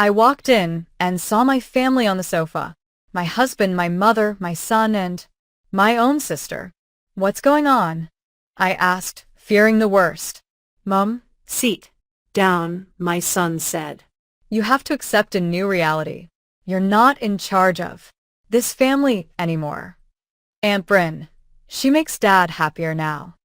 I walked in and saw my family on the sofa. My husband, my mother, my son, and my own sister. "What's going on?" I asked, fearing the worst. "Mum, sit down," my son said. "You have to accept a new reality. You're not in charge of this family anymore. Aunt Bryn, she makes Dad happier now."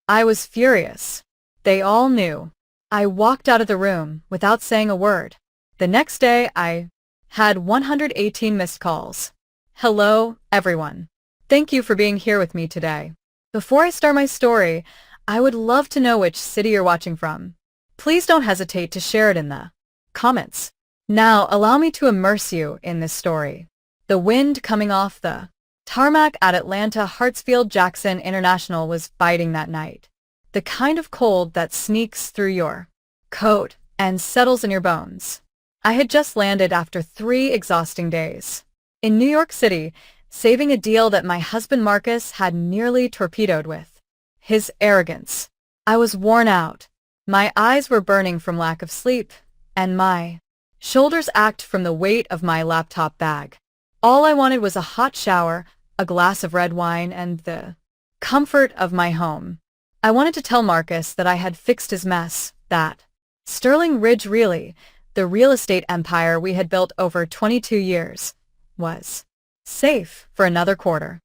I was furious. They all knew. I walked out of the room without saying a word. The next day, I had 118 missed calls. "Hello, everyone. Thank you for being here with me today. Before I start my story, I would love to know which city you're watching from. Please don't hesitate to share it in the comments. Now, allow me to immerse you in this story. The wind coming off the tarmac at Atlanta Hartsfield-Jackson International was biting that night. The kind of cold that sneaks through your coat and settles in your bones. I had just landed after 3 exhausting days in New York City, saving a deal that my husband Marcus had nearly torpedoed with his arrogance. I was worn out. My eyes were burning from lack of sleep, and my shoulders ached from the weight of my laptop bag. All I wanted was a hot shower, a glass of red wine, and the comfort of my home. I wanted to tell Marcus that I had fixed his mess, that Sterling Ridge Realty, the real estate empire we had built over 22 years, was safe for another quarter.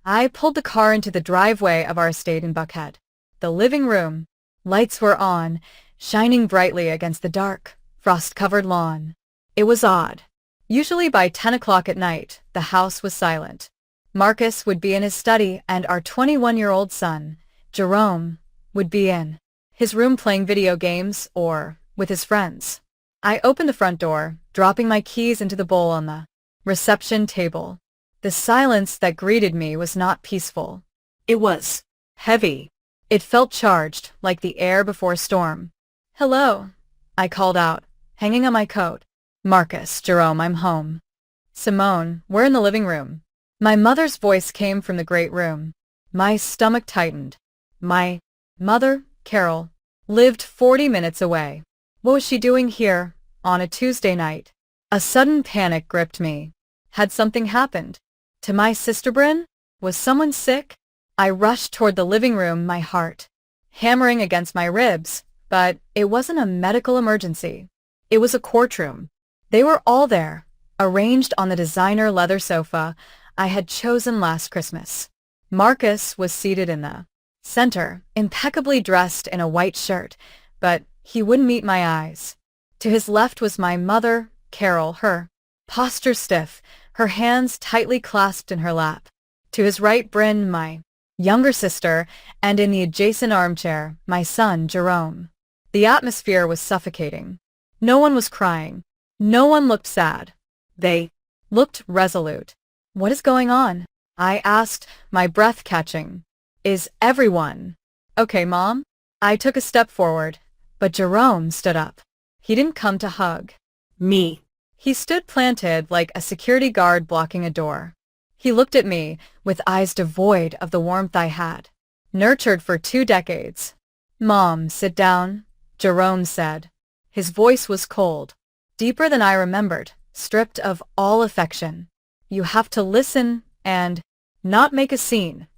I pulled the car into the driveway of our estate in Buckhead. The living room lights were on, shining brightly against the dark, frost-covered lawn. It was odd. Usually by 10 o'clock at night, the house was silent. Marcus would be in his study, and our 21-year-old son, Jerome, would be in his room playing video games or with his friends. I opened the front door, dropping my keys into the bowl on the reception table. The silence that greeted me was not peaceful. It was heavy. It felt charged, like the air before a storm. "Hello," I called out, hanging on my coat. "Marcus, Jerome, I'm home." "Simone, we're in the living room." My mother's voice came from the great room. My stomach tightened. My mother, Carol, lived 40 minutes away. What was she doing here, on a Tuesday night? A sudden panic gripped me. Had something happened? To my sister Bryn? Was someone sick? I rushed toward the living room, my heart hammering against my ribs, but it wasn't a medical emergency. It was a courtroom. They were all there, arranged on the designer leather sofa I had chosen last Christmas. Marcus was seated in the center, impeccably dressed in a white shirt, but he wouldn't meet my eyes. To his left was my mother, Carol, her posture stiff, her hands tightly clasped in her lap. To his right, Bryn, my younger sister, and in the adjacent armchair, my son, Jerome. The atmosphere was suffocating. No one was crying. No one looked sad. They looked resolute. "What is going on?" I asked, my breath catching. "Is everyone okay, Mom?" I took a step forward, but Jerome stood up. He didn't come to hug me. He stood planted like a security guard blocking a door. He looked at me with eyes devoid of the warmth I had nurtured for 2 decades. "Mom, sit down," Jerome said. His voice was cold, deeper than I remembered, stripped of all affection. "You have to listen and not make a scene."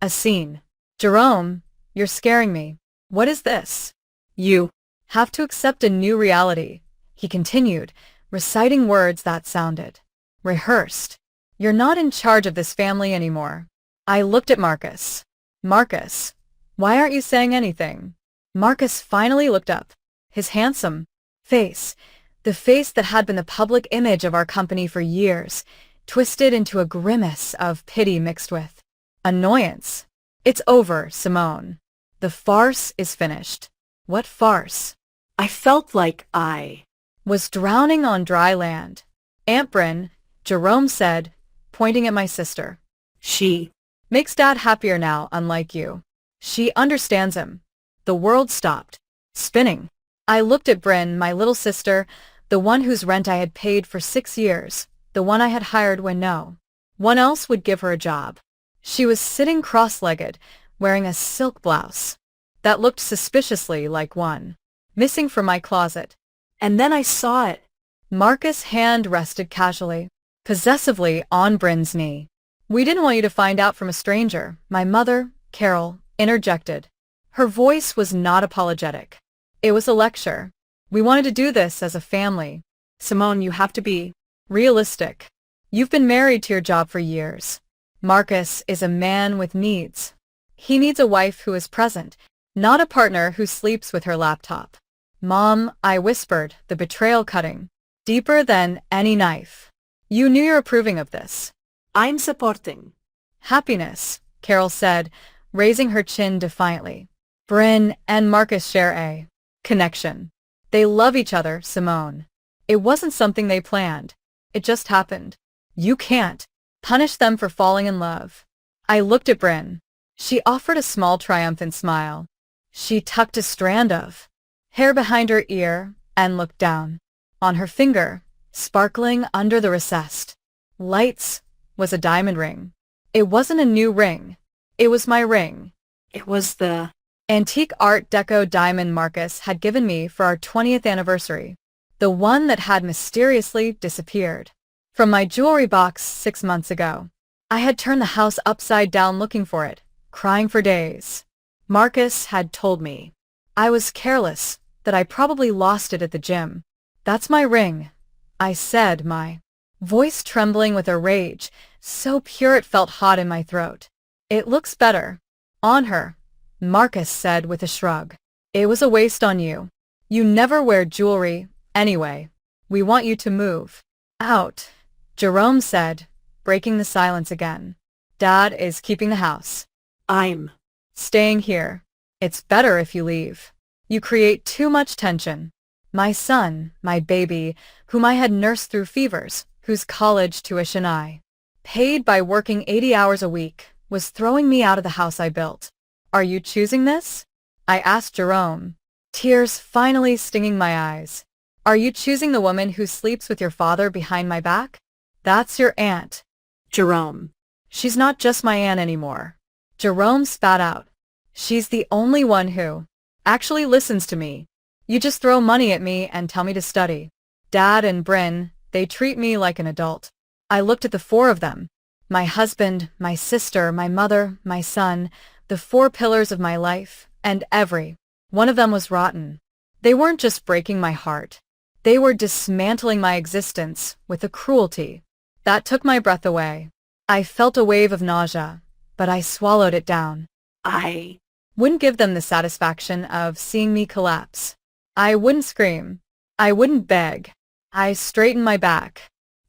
"A scene?" "Jerome, you're scaring me." "What is this?" "You have to accept a new reality," he continued, reciting words that sounded rehearsed. "You're not in charge of this family anymore." I looked at Marcus. "Marcus, why aren't you saying anything?" Marcus finally looked up. His handsome face, the face that had been the public image of our company for years, twisted into a grimace of pity mixed with annoyance. "It's over, Simone. The farce is finished." "What farce?" I felt like I was drowning on dry land. "Aunt Bryn," Jerome said, pointing at my sister. "She makes Dad happier now, unlike you. She understands him." The world stopped spinning. I looked at Bryn, my little sister, the one whose rent I had paid for 6 years, the one I had hired when no one else would give her a job. She was sitting cross-legged, wearing a silk blouse that looked suspiciously like one missing from my closet. And then I saw it. Marcus' hand rested casually, possessively on Bryn's knee. We didn't want you to find out from a stranger, my mother, Carol, interjected. Her voice was not apologetic. It was a lecture. We wanted to do this as a family. Simone, you have to be. Realistic. You've been married to your job for years. Marcus is a man with needs. He needs a wife who is present, not a partner who sleeps with her laptop. Mom, I whispered, the betrayal cutting deeper than any knife. You knew you're approving of this. I'm supporting. Happiness, Carol said, raising her chin defiantly. Bryn and Marcus share a connection. They love each other, Simone. It wasn't something they planned. It just happened. You can't punish them for falling in love. I looked at Bryn. She offered a small triumphant smile. She tucked a strand of hair behind her ear and looked down. On her finger, sparkling under the recessed lights, was a diamond ring. It wasn't a new ring. It was my ring. It was the Antique Art Deco diamond Marcus had given me for our 20th anniversary. The one that had mysteriously disappeared from my jewelry box 6 months ago. I had turned the house upside down looking for it, crying for days. Marcus had told me I was careless, that I probably lost it at the gym. That's my ring, I said, my voice trembling with a rage, so pure it felt hot in my throat. It looks better on her, Marcus said with a shrug. It was a waste on you. You never wear jewelry, anyway. We want you to move out, Jerome said, breaking the silence again. Dad is keeping the house. I'm Staying here. It's better if you leave. You create too much tension. My son, my baby, whom I had nursed through fevers, whose college tuition I paid by working 80 hours a week, was throwing me out of the house I built. Are you choosing this? I asked Jerome, tears finally stinging my eyes. Are you choosing the woman who sleeps with your father behind my back? That's your aunt. Jerome. She's not just my aunt anymore. Jerome spat out. She's the only one who actually listens to me. You just throw money at me and tell me to study. Dad and Bryn, they treat me like an adult. I looked at the 4 of them. My husband, my sister, my mother, my son, the 4 pillars of my life, and every one of them was rotten. They weren't just breaking my heart. They were dismantling my existence with a cruelty that took my breath away. I felt a wave of nausea, but I swallowed it down. I Wouldn't give them the satisfaction of seeing me collapse. I wouldn't scream. I wouldn't beg. I straightened my back.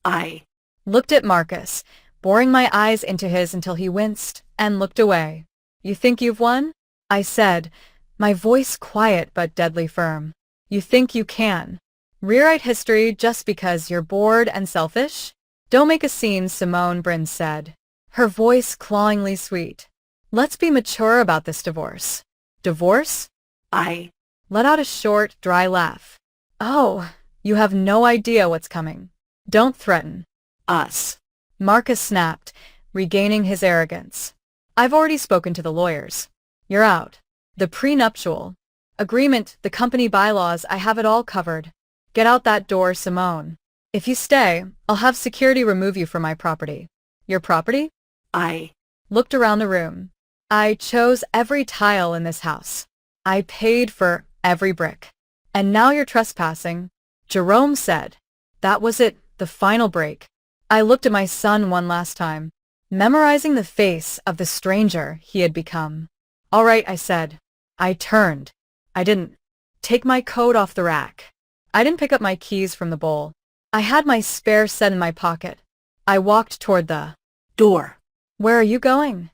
I Looked at Marcus, boring my eyes into his until he winced and looked away. You think you've won? I said, my voice quiet but deadly firm. You think you can rewrite history just because you're bored and selfish? Don't make a scene, Simone, Bryn said, her voice clawingly sweet. Let's be mature about this divorce. Divorce? I Let out a short, dry laugh. Oh, you have no idea what's coming. Don't threaten. us. Marcus snapped, regaining his arrogance. I've already spoken to the lawyers. You're out. The prenuptial agreement, the company bylaws, I have it all covered. Get out that door, Simone. If you stay, I'll have security remove you from my property. Your property? I Looked around the room. I chose every tile in this house. I paid for every brick. And now you're trespassing. Jerome said. That was it, the final break. I looked at my son one last time, memorizing the face of the stranger he had become. All right, I said. I turned. I didn't take my coat off the rack. I didn't pick up my keys from the bowl. I had my spare set in my pocket. I walked toward the door. Where are you going?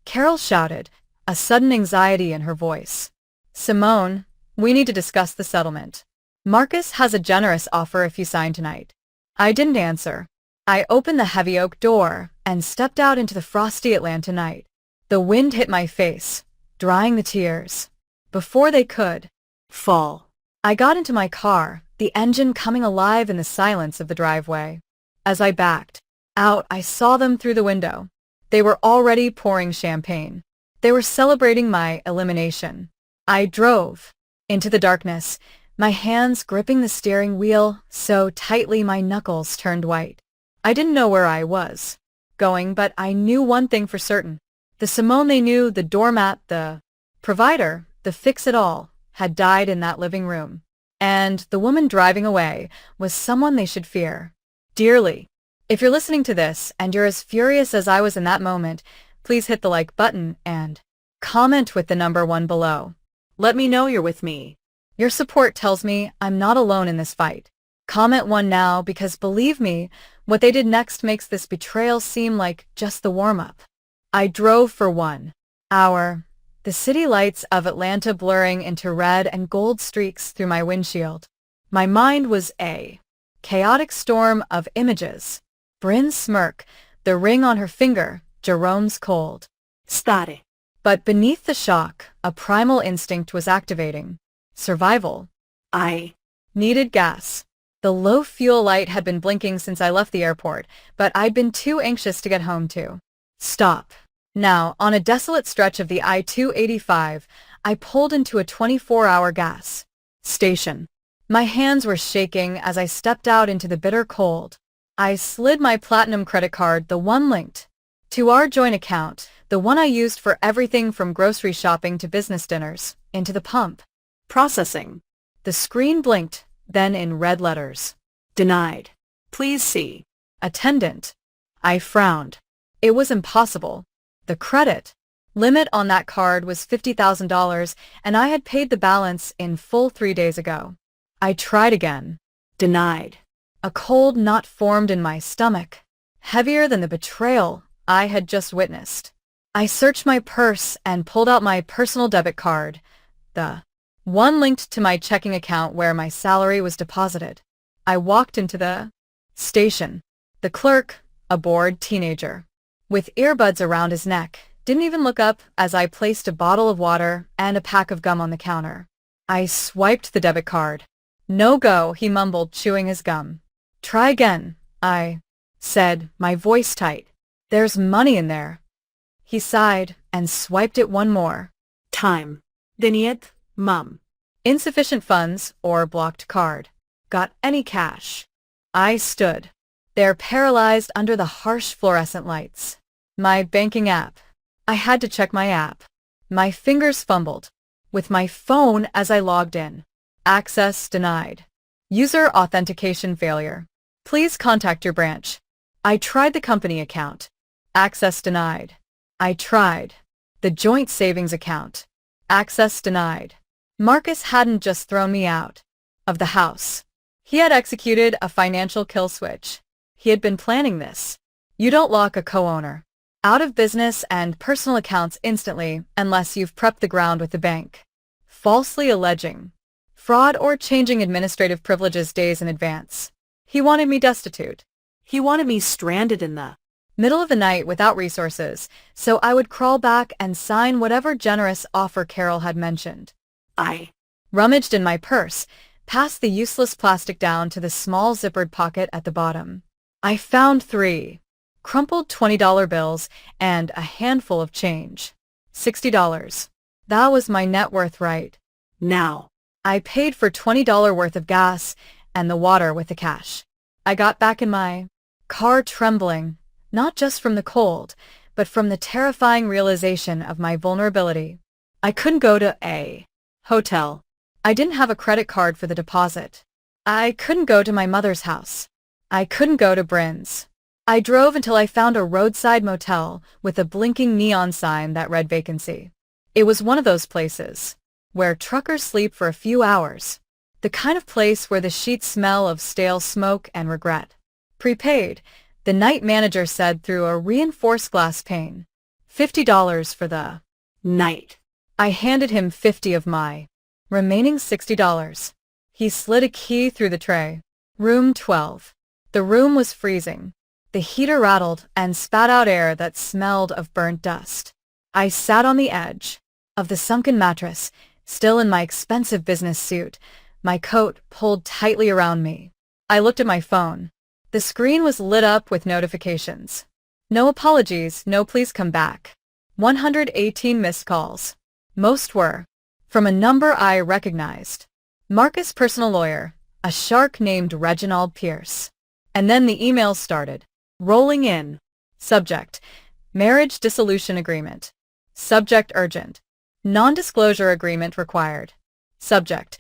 Carol shouted, a sudden anxiety in her voice. Simone, we need to discuss the settlement. Marcus has a generous offer if you sign tonight. I didn't answer. I opened the heavy oak door and stepped out into the frosty Atlanta night. The wind hit my face, drying the tears before they could fall. I got into my car, the engine coming alive in the silence of the driveway. As I backed out, I saw them through the window. They were already pouring champagne. They were celebrating my elimination. I drove into the darkness, my hands gripping the steering wheel so tightly my knuckles turned white. I didn't know where I was going, but I knew one thing for certain. The Simone they knew, the doormat, the provider, the fix-it-all, had died in that living room. And the woman driving away was someone they should fear dearly. If you're listening to this and you're as furious as I was in that moment, please hit the like button and comment with the number 1 below. Let me know you're with me. Your support tells me I'm not alone in this fight. Comment 1 now, because believe me, what they did next makes this betrayal seem like just the warm-up. I drove for 1 hour, the city lights of Atlanta blurring into red and gold streaks through my windshield. My mind was a chaotic storm of images. Bryn's smirk, the ring on her finger, Jerome's cold Stare. But beneath the shock, a primal instinct was activating. Survival. I Needed gas. The low fuel light had been blinking since I left the airport, but I'd been too anxious to get home to stop. Now, on a desolate stretch of the I-285, I pulled into a 24-hour gas station. My hands were shaking as I stepped out into the bitter cold. I slid my Platinum credit card, the one linked to our joint account, the one I used for everything from grocery shopping to business dinners, into the pump. Processing. The screen blinked, then in red letters. Denied. Please see. Attendant. I frowned. It was impossible. The credit limit on that card was $50,000, and I had paid the balance in full 3 days ago. I tried again. Denied. A cold knot formed in my stomach, heavier than the betrayal I had just witnessed. I searched my purse and pulled out my personal debit card, the one linked to my checking account where my salary was deposited. I walked into the station. The clerk, a bored teenager, with earbuds around his neck, didn't even look up as I placed a bottle of water and a pack of gum on the counter. I swiped the debit card. No go, he mumbled, chewing his gum. Try again, I said, my voice tight. There's money in there. He sighed and swiped it one more. Time. Denied, mum. Insufficient funds or blocked card. Got any cash? I stood there paralyzed under the harsh fluorescent lights. My banking app. I had to check my app. My fingers fumbled with my phone as I logged in. Access denied. User authentication failure. Please contact your branch. I tried the company account. Access denied. I tried the joint savings account. Access denied. Marcus hadn't just thrown me out of the house. He had executed a financial kill switch. He had been planning this. You don't lock a co-owner out of business and personal accounts instantly unless you've prepped the ground with the bank, falsely alleging fraud or changing administrative privileges days in advance. He wanted me destitute. He wanted me stranded in the middle of the night without resources, so I would crawl back and sign whatever generous offer Carol had mentioned. I Rummaged in my purse, passed the useless plastic down to the small zippered pocket at the bottom. I found 3 crumpled $20 bills and a handful of change. $60. That was my net worth right now. I paid for $20 worth of gas and the water with the cash. I got back in my car trembling, not just from the cold, but from the terrifying realization of my vulnerability. I couldn't go to a hotel. I didn't have a credit card for the deposit. I couldn't go to my mother's house. I couldn't go to Bryn's. I drove until I found a roadside motel with a blinking neon sign that read vacancy. It was one of those places where truckers sleep for a few hours. The kind of place where the sheets smell of stale smoke and regret. Prepaid, the night manager said through a reinforced glass pane. $50 for the night. I handed him 50 of my remaining $60. He slid a key through the tray. Room 12. The room was freezing. The heater rattled and spat out air that smelled of burnt dust. I sat on the edge of the sunken mattress, still in my expensive business suit, my coat pulled tightly around me. I looked at my phone. The screen was lit up with notifications. No apologies, no please come back. 118 missed calls. Most were from a number I recognized. Marcus' personal lawyer, a shark named Reginald Pierce. And then the emails started, rolling in. Subject: Marriage dissolution agreement. Subject: Urgent. Non-disclosure agreement required. Subject: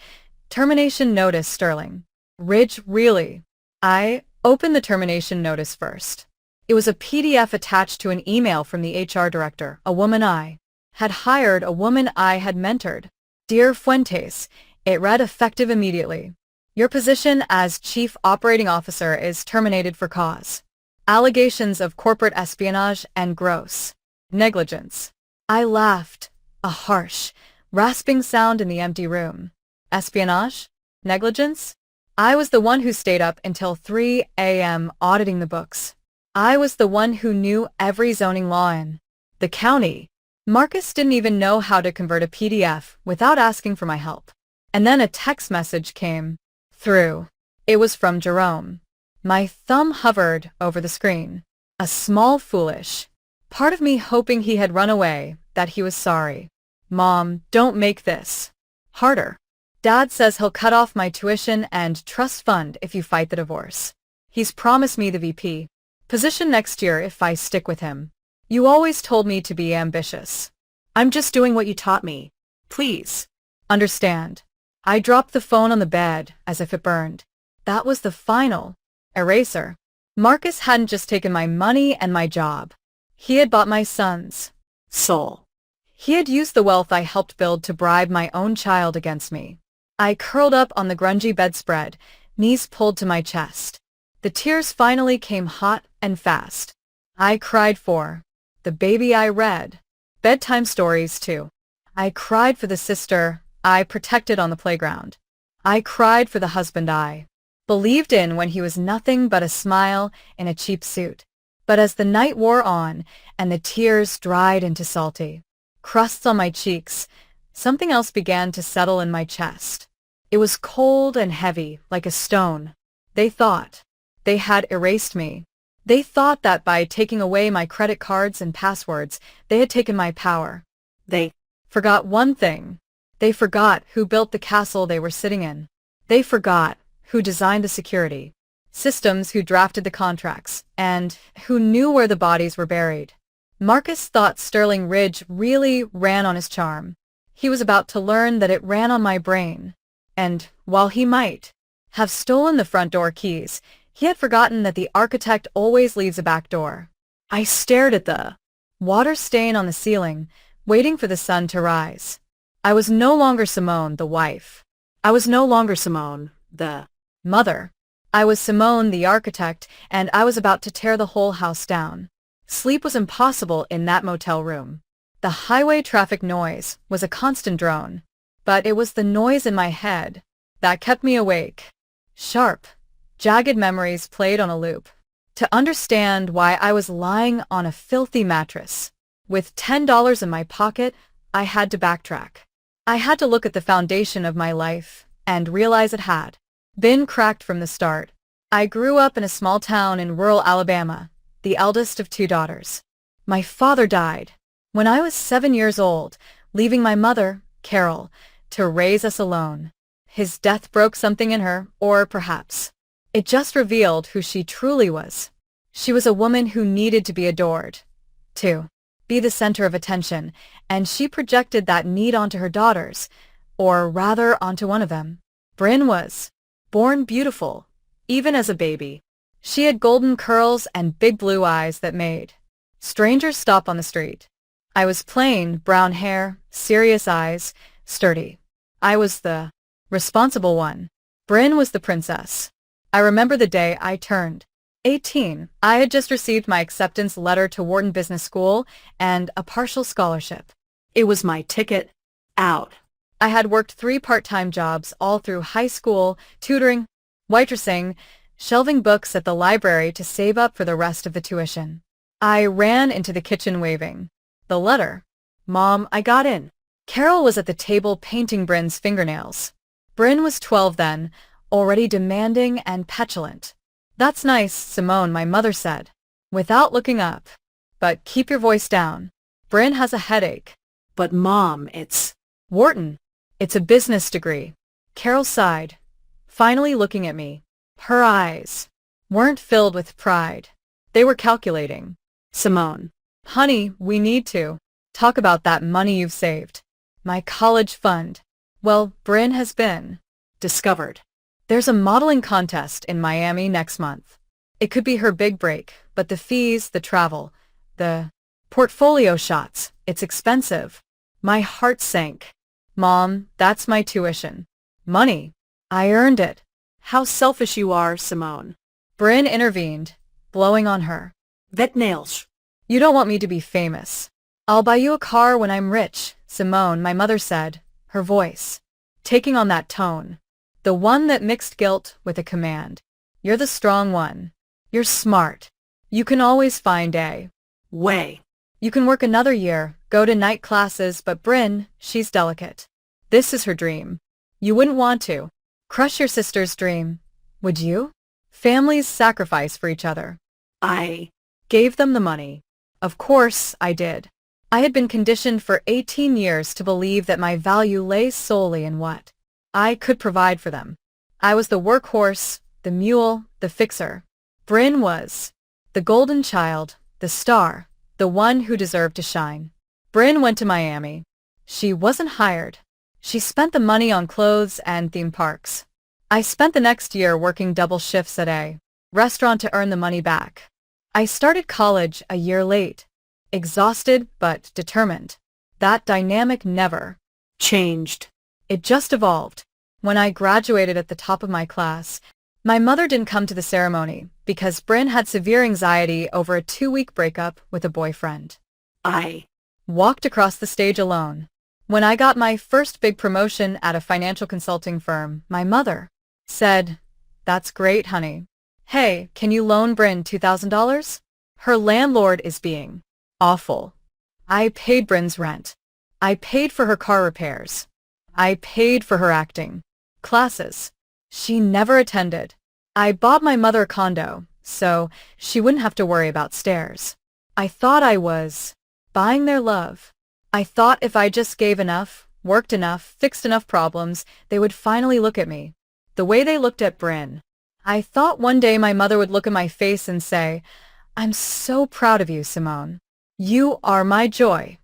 Termination notice Sterling. Ridge, really? I opened the termination notice first. It was a PDF attached to an email from the HR director, a woman I had hired, a woman I had mentored. Dear Fuentes, it read effective immediately. Your position as Chief Operating Officer is terminated for cause. Allegations of corporate espionage and gross negligence. I laughed, a harsh, rasping sound in the empty room. Espionage? Negligence? I was the one who stayed up until 3 a.m. auditing the books. I was the one who knew every zoning law in the county. Marcus didn't even know how to convert a PDF without asking for my help. And then a text message came through. It was from Jerome. My thumb hovered over the screen. A small foolish part of me hoping he had run away, that he was sorry. Mom, don't make this harder. Dad says he'll cut off my tuition and trust fund if you fight the divorce. He's promised me the VP position next year if I stick with him. You always told me to be ambitious. I'm just doing what you taught me. Please. Understand. I dropped the phone on the bed as if it burned. That was the final eraser. Marcus hadn't just taken my money and my job. He had bought my son's soul. He had used the wealth I helped build to bribe my own child against me. I curled up on the grungy bedspread, knees pulled to my chest. The tears finally came hot and fast. I cried for the baby I read. Bedtime stories, too. I cried for the sister I protected on the playground. I cried for the husband I believed in when he was nothing but a smile in a cheap suit. But as the night wore on and the tears dried into salty crusts on my cheeks, something else began to settle in my chest. It was cold and heavy, like a stone. They thought they had erased me. They thought that by taking away my credit cards and passwords, they had taken my power. They forgot one thing. They forgot who built the castle they were sitting in. They forgot who designed the security systems, who drafted the contracts, and who knew where the bodies were buried. Marcus thought Sterling Ridge really ran on his charm. He was about to learn that it ran on my brain. And while he might have stolen the front door keys, he had forgotten that the architect always leaves a back door. I stared at the water stain on the ceiling, waiting for the sun to rise. I was no longer Simone, the wife. I was no longer Simone, the mother. I was Simone, the architect, and I was about to tear the whole house down. Sleep was impossible in that motel room. The highway traffic noise was a constant drone, but it was the noise in my head that kept me awake. Sharp, jagged memories played on a loop. To understand why I was lying on a filthy mattress with $10 in my pocket, I had to backtrack. I had to look at the foundation of my life and realize it had been cracked from the start. I grew up in a small town in rural Alabama, the eldest of 2 daughters. My father died when I was 7 years old, leaving my mother, Carol, to raise us alone. His death broke something in her, or perhaps it just revealed who she truly was. She was a woman who needed to be adored, to be the center of attention, and she projected that need onto her daughters, or rather onto one of them. Bryn was born beautiful, even as a baby. She had golden curls and big blue eyes that made strangers stop on the street. I was plain, brown hair, serious eyes, sturdy. I was the responsible one. Bryn was the princess. I remember the day I turned 18. I had just received my acceptance letter to Wharton Business School and a partial scholarship. It was my ticket out. I had worked 3 part-time jobs all through high school, tutoring, waitressing, shelving books at the library to save up for the rest of the tuition. I ran into the kitchen waving the letter. Mom, I got in. Carol was at the table painting Bryn's fingernails. Bryn was 12 then, already demanding and petulant. That's nice, Simone, my mother said, without looking up. But keep your voice down. Bryn has a headache. But Mom, it's Wharton. It's a business degree. Carol sighed, finally looking at me. Her eyes weren't filled with pride. They were calculating. Simone. Honey, we need to talk about that money you've saved. My college fund. Well, Bryn has been Discovered. There's a modeling contest in Miami next month. It could be her big break, but the fees, the travel, the portfolio shots, it's expensive. My heart sank. Mom, that's my tuition. Money. I earned it. How selfish you are, Simone. Bryn intervened, blowing on her. Vet nails. You don't want me to be famous. I'll buy you a car when I'm rich, Simone, my mother said, her voice taking on that tone. The one that mixed guilt with a command. You're the strong one. You're smart. You can always find a way. You can work another year, go to night classes, but Bryn, she's delicate. This is her dream. You wouldn't want to crush your sister's dream, would you? Families sacrifice for each other. I Gave them the money. Of course, I did. I had been conditioned for 18 years to believe that my value lay solely in what I could provide for them. I was the workhorse, the mule, the fixer. Bryn was the golden child, the star, the one who deserved to shine. Bryn went to Miami. She wasn't hired. She spent the money on clothes and theme parks. I spent the next year working double shifts at a restaurant to earn the money back. I started college a year late, exhausted but determined. That dynamic never changed. It just evolved. When I graduated at the top of my class, my mother didn't come to the ceremony because Bryn had severe anxiety over a 2-week breakup with a boyfriend. I Walked across the stage alone. When I got my first big promotion at a financial consulting firm, my mother said, "That's great, honey. Hey, can you loan Bryn $2,000? Her landlord is being awful." I paid Bryn's rent. I paid for her car repairs. I paid for her acting classes. She never attended. I bought my mother a condo, so she wouldn't have to worry about stairs. I thought I was buying their love. I thought if I just gave enough, worked enough, fixed enough problems, they would finally look at me the way they looked at Bryn. I thought one day my mother would look at my face and say, "I'm so proud of you, Simone. You are my joy."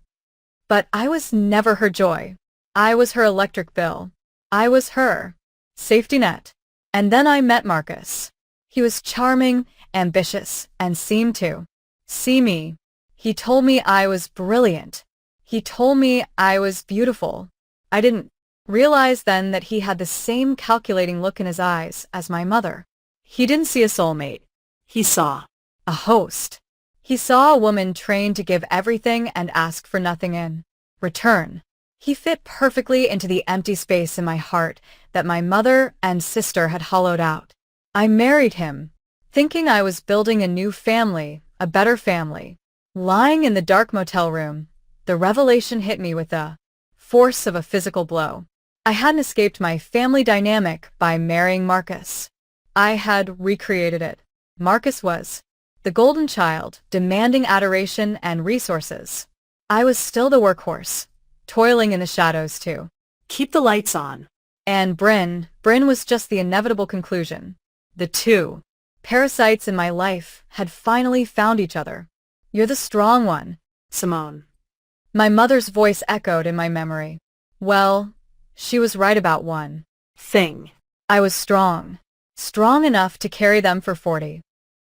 But I was never her joy. I was her electric bill. I was her safety net. And then I met Marcus. He was charming, ambitious, and seemed to see me. He told me I was brilliant. He told me I was beautiful. I didn't realize then that he had the same calculating look in his eyes as my mother. He didn't see a soulmate. He saw a host. He saw a woman trained to give everything and ask for nothing in return. He fit perfectly into the empty space in my heart that my mother and sister had hollowed out. I married him, thinking I was building a new family, a better family. Lying in the dark motel room, the revelation hit me with the force of a physical blow. I hadn't escaped my family dynamic by marrying Marcus. I had recreated it. Marcus was the golden child, demanding adoration and resources. I was still the workhorse, toiling in the shadows too. keep the lights on. And Bryn was just the inevitable conclusion. The two parasites in my life had finally found each other. "You're the strong one," Simone. my mother's voice echoed in my memory. Well, she was right about one thing. I was strong. Strong enough to carry them for 40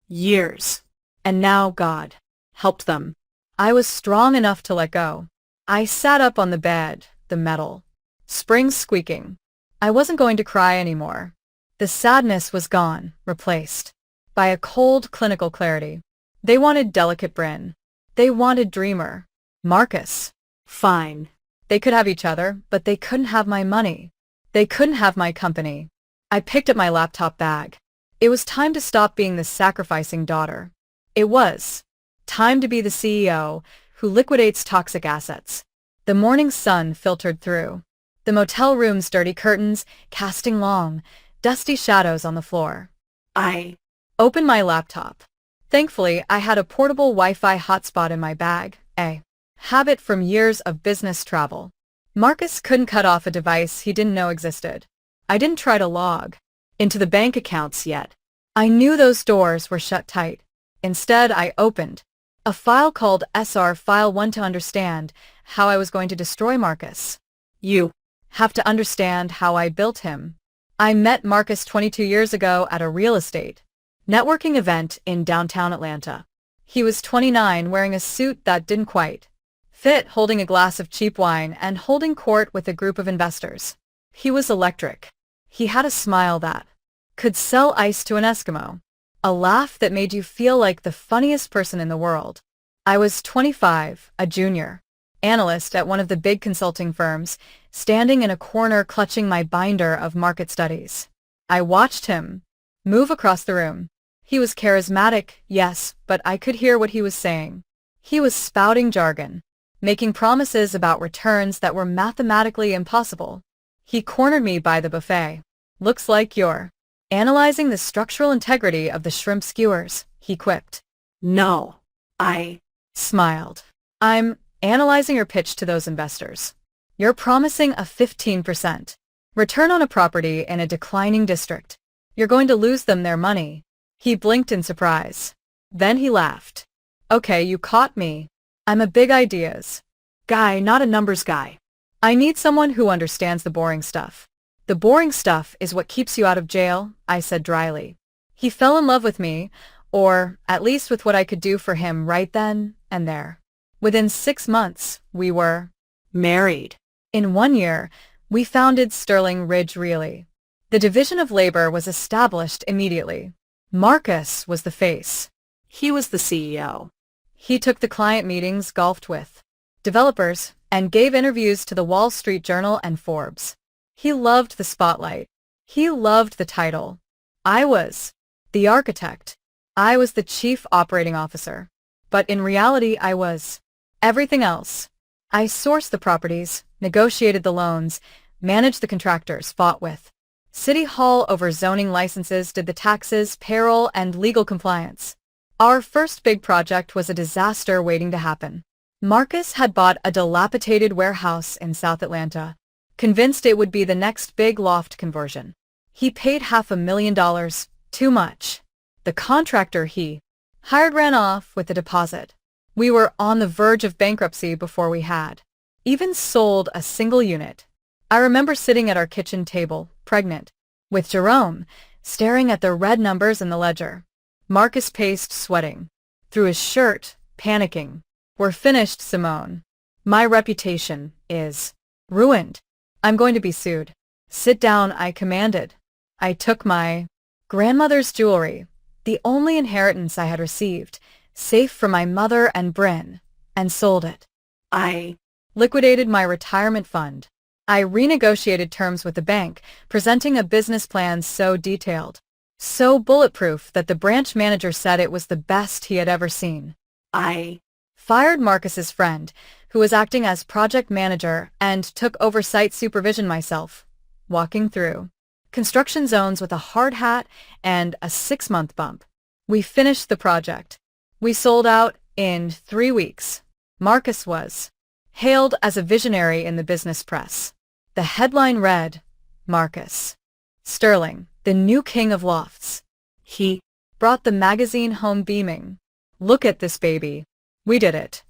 years. And now God helped them. I was strong enough to let go. I sat up on the bed, the metal springs squeaking. I wasn't going to cry anymore. The sadness was gone, replaced by a cold clinical clarity. They wanted delicate Bryn. They wanted dreamer Marcus. Fine. They could have each other, but they couldn't have my money. They couldn't have my company. I picked up my laptop bag. It was time to stop being the sacrificing daughter. It was time to be the CEO who liquidates toxic assets. The morning sun filtered through the motel room's dirty curtains, casting long, dusty shadows on the floor. I Opened my laptop. Thankfully, I had a portable Wi-Fi hotspot in my bag, a habit from years of business travel. Marcus couldn't cut off a device he didn't know existed. I didn't try to log into the bank accounts yet. I knew those doors were shut tight. Instead, I opened a file called SR File 1 to understand how I was going to destroy Marcus. You Have to understand how I built him. I met Marcus 22 years ago at a real estate networking event in downtown Atlanta. He was 29, wearing a suit that didn't quite fit, holding a glass of cheap wine and holding court with a group of investors. He was electric. He had a smile that could sell ice to an Eskimo, a laugh that made you feel like the funniest person in the world. I was 25, a junior analyst at one of the big consulting firms, standing in a corner clutching my binder of market studies. I watched him move across the room. He was charismatic, yes, but I could hear what he was saying. He was spouting jargon, making promises about returns that were mathematically impossible. He cornered me by the buffet. Looks like you're analyzing the structural integrity of the shrimp skewers, he quipped. No. I Smiled. I'm analyzing your pitch to those investors. You're promising a 15% return on a property in a declining district. You're going to lose them their money. He blinked in surprise. Then he laughed. Okay, you caught me. I'm a big ideas guy, not a numbers guy. I need someone who understands the boring stuff. The boring stuff is what keeps you out of jail, I said dryly. He fell in love with me, or at least with what I could do for him right then and there. Within 6 months, we were Married. In 1 year, we founded Sterling Ridge Realty. The division of labor was established immediately. Marcus was the face. He was the CEO. He took the client meetings, golfed with developers, and gave interviews to the Wall Street Journal and Forbes. He loved the spotlight. He loved the title. I was the architect. I was the chief operating officer. But in reality, I was everything else. I sourced the properties, negotiated the loans, managed the contractors, fought with City Hall over zoning licenses, did the taxes, payroll, and legal compliance. Our first big project was a disaster waiting to happen. Marcus had bought a dilapidated warehouse in South Atlanta, convinced it would be the next big loft conversion. He paid $500,000, too much. The contractor he hired ran off with the deposit. We were on the verge of bankruptcy before we had even sold a single unit. I remember sitting at our kitchen table, pregnant, with Jerome, staring at the red numbers in the ledger. Marcus paced, sweating through his shirt, panicking. We're finished, Simone. My reputation is ruined. I'm going to be sued. Sit down, I commanded. I took my grandmother's jewelry, the only inheritance I had received, safe from my mother and Bryn, and sold it. I Liquidated my retirement fund. I renegotiated terms with the bank, presenting a business plan so detailed, so bulletproof that the branch manager said it was the best he had ever seen. I Fired Marcus's friend, who was acting as project manager, and took oversight supervision myself, walking through construction zones with a hard hat and a 6-month bump. We finished the project. We sold out in 3 weeks. Marcus was hailed as a visionary in the business press. The headline read, Marcus Sterling, the new king of lofts. he Brought the magazine home beaming. Look at this baby. We did it.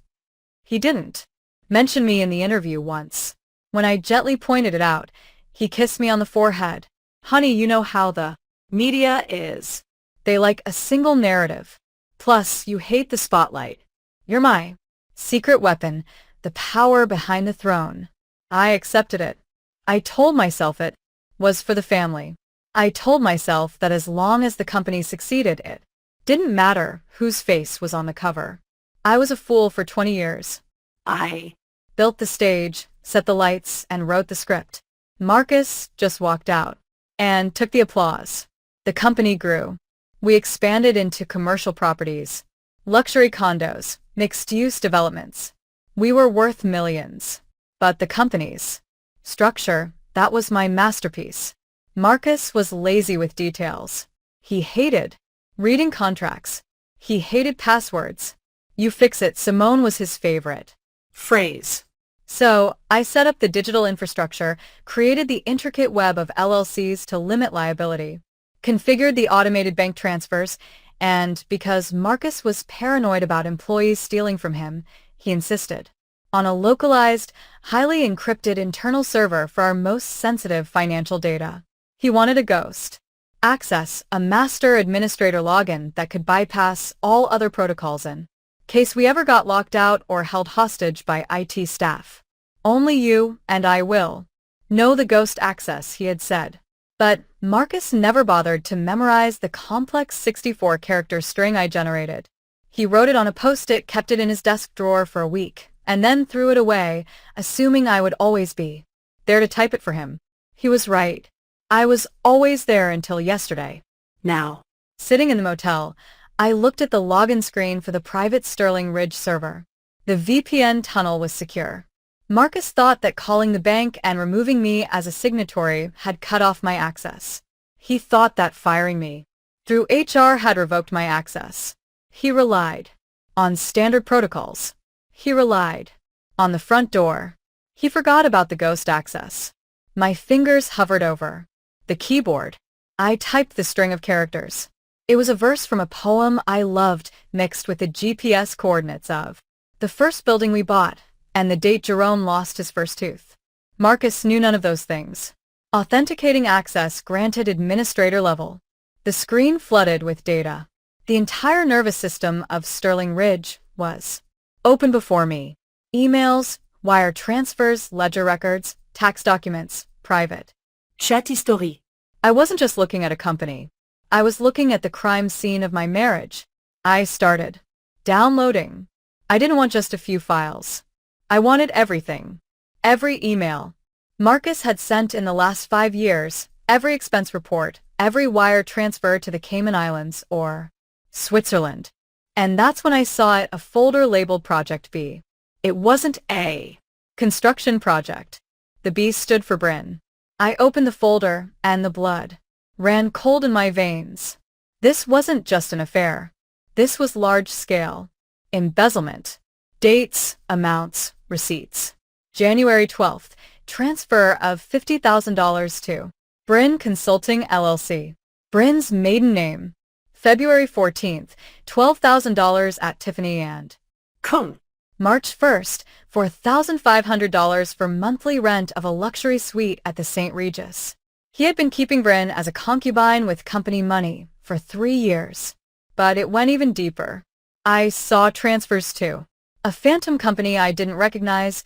He didn't mention me in the interview once. When I gently pointed it out, he kissed me on the forehead. Honey, you know how the media is. They like a single narrative. Plus, you hate the spotlight. You're my secret weapon, the power behind the throne. I accepted it. I told myself it was for the family. I told myself that as long as the company succeeded, it didn't matter whose face was on the cover. I was a fool for 20 years. I Built the stage, set the lights, and wrote the script. Marcus just walked out and took the applause. The company grew. We expanded into commercial properties, luxury condos, mixed-use developments. We were worth millions. But the company's structure, that was my masterpiece. Marcus was lazy with details. He hated reading contracts. He hated passwords. You fix it, Simone was his favorite phrase. So, I set up the digital infrastructure, created the intricate web of LLCs to limit liability, configured the automated bank transfers, and because Marcus was paranoid about employees stealing from him, he insisted on a localized, highly encrypted internal server for our most sensitive financial data. He wanted a ghost access, a master administrator login that could bypass all other protocols in case we ever got locked out or held hostage by IT staff. Only you and I will know the ghost access, he had said. But Marcus never bothered to memorize the complex 64-character string I generated. He wrote it on a post-it, kept it in his desk drawer for a week, and then threw it away, assuming I would always be there to type it for him. He was right. I was always there until yesterday. Now, Sitting in the motel, I looked at the login screen for the private Sterling Ridge server. The VPN tunnel was secure. Marcus thought that calling the bank and removing me as a signatory had cut off my access. He thought that firing me through HR had revoked my access. He relied on standard protocols. He relied on the front door. He forgot about the ghost access. My fingers hovered over the keyboard. I typed the string of characters. It was a verse from a poem I loved mixed with the GPS coordinates of the first building we bought and the date Jerome lost his first tooth. Marcus knew none of those things. Authenticating access granted administrator level. The screen flooded with data. The entire nervous system of Sterling Ridge was open before me. Emails, wire transfers, ledger records, tax documents, private chat history. I wasn't just looking at a company. I was looking at the crime scene of my marriage. I started downloading. I didn't want just a few files. I wanted everything. Every email Marcus had sent in the last 5 years, every expense report, every wire transfer to the Cayman Islands or Switzerland. And that's when I saw it, a folder labeled Project B. It wasn't a construction project. The B stood for Bryn. I opened the folder, and the blood ran cold in my veins. This wasn't just an affair. This was large-scale embezzlement. Dates, amounts, receipts. January 12th, transfer of $50,000 to Bryn Consulting LLC. Bryn's maiden name. February 14th, $12,000 at Tiffany and Come. March 1st, $4,500 for monthly rent of a luxury suite at the St. Regis. He had been keeping Bryn as a concubine with company money for 3 years. But it went even deeper. I saw transfers too. A phantom company I didn't recognize,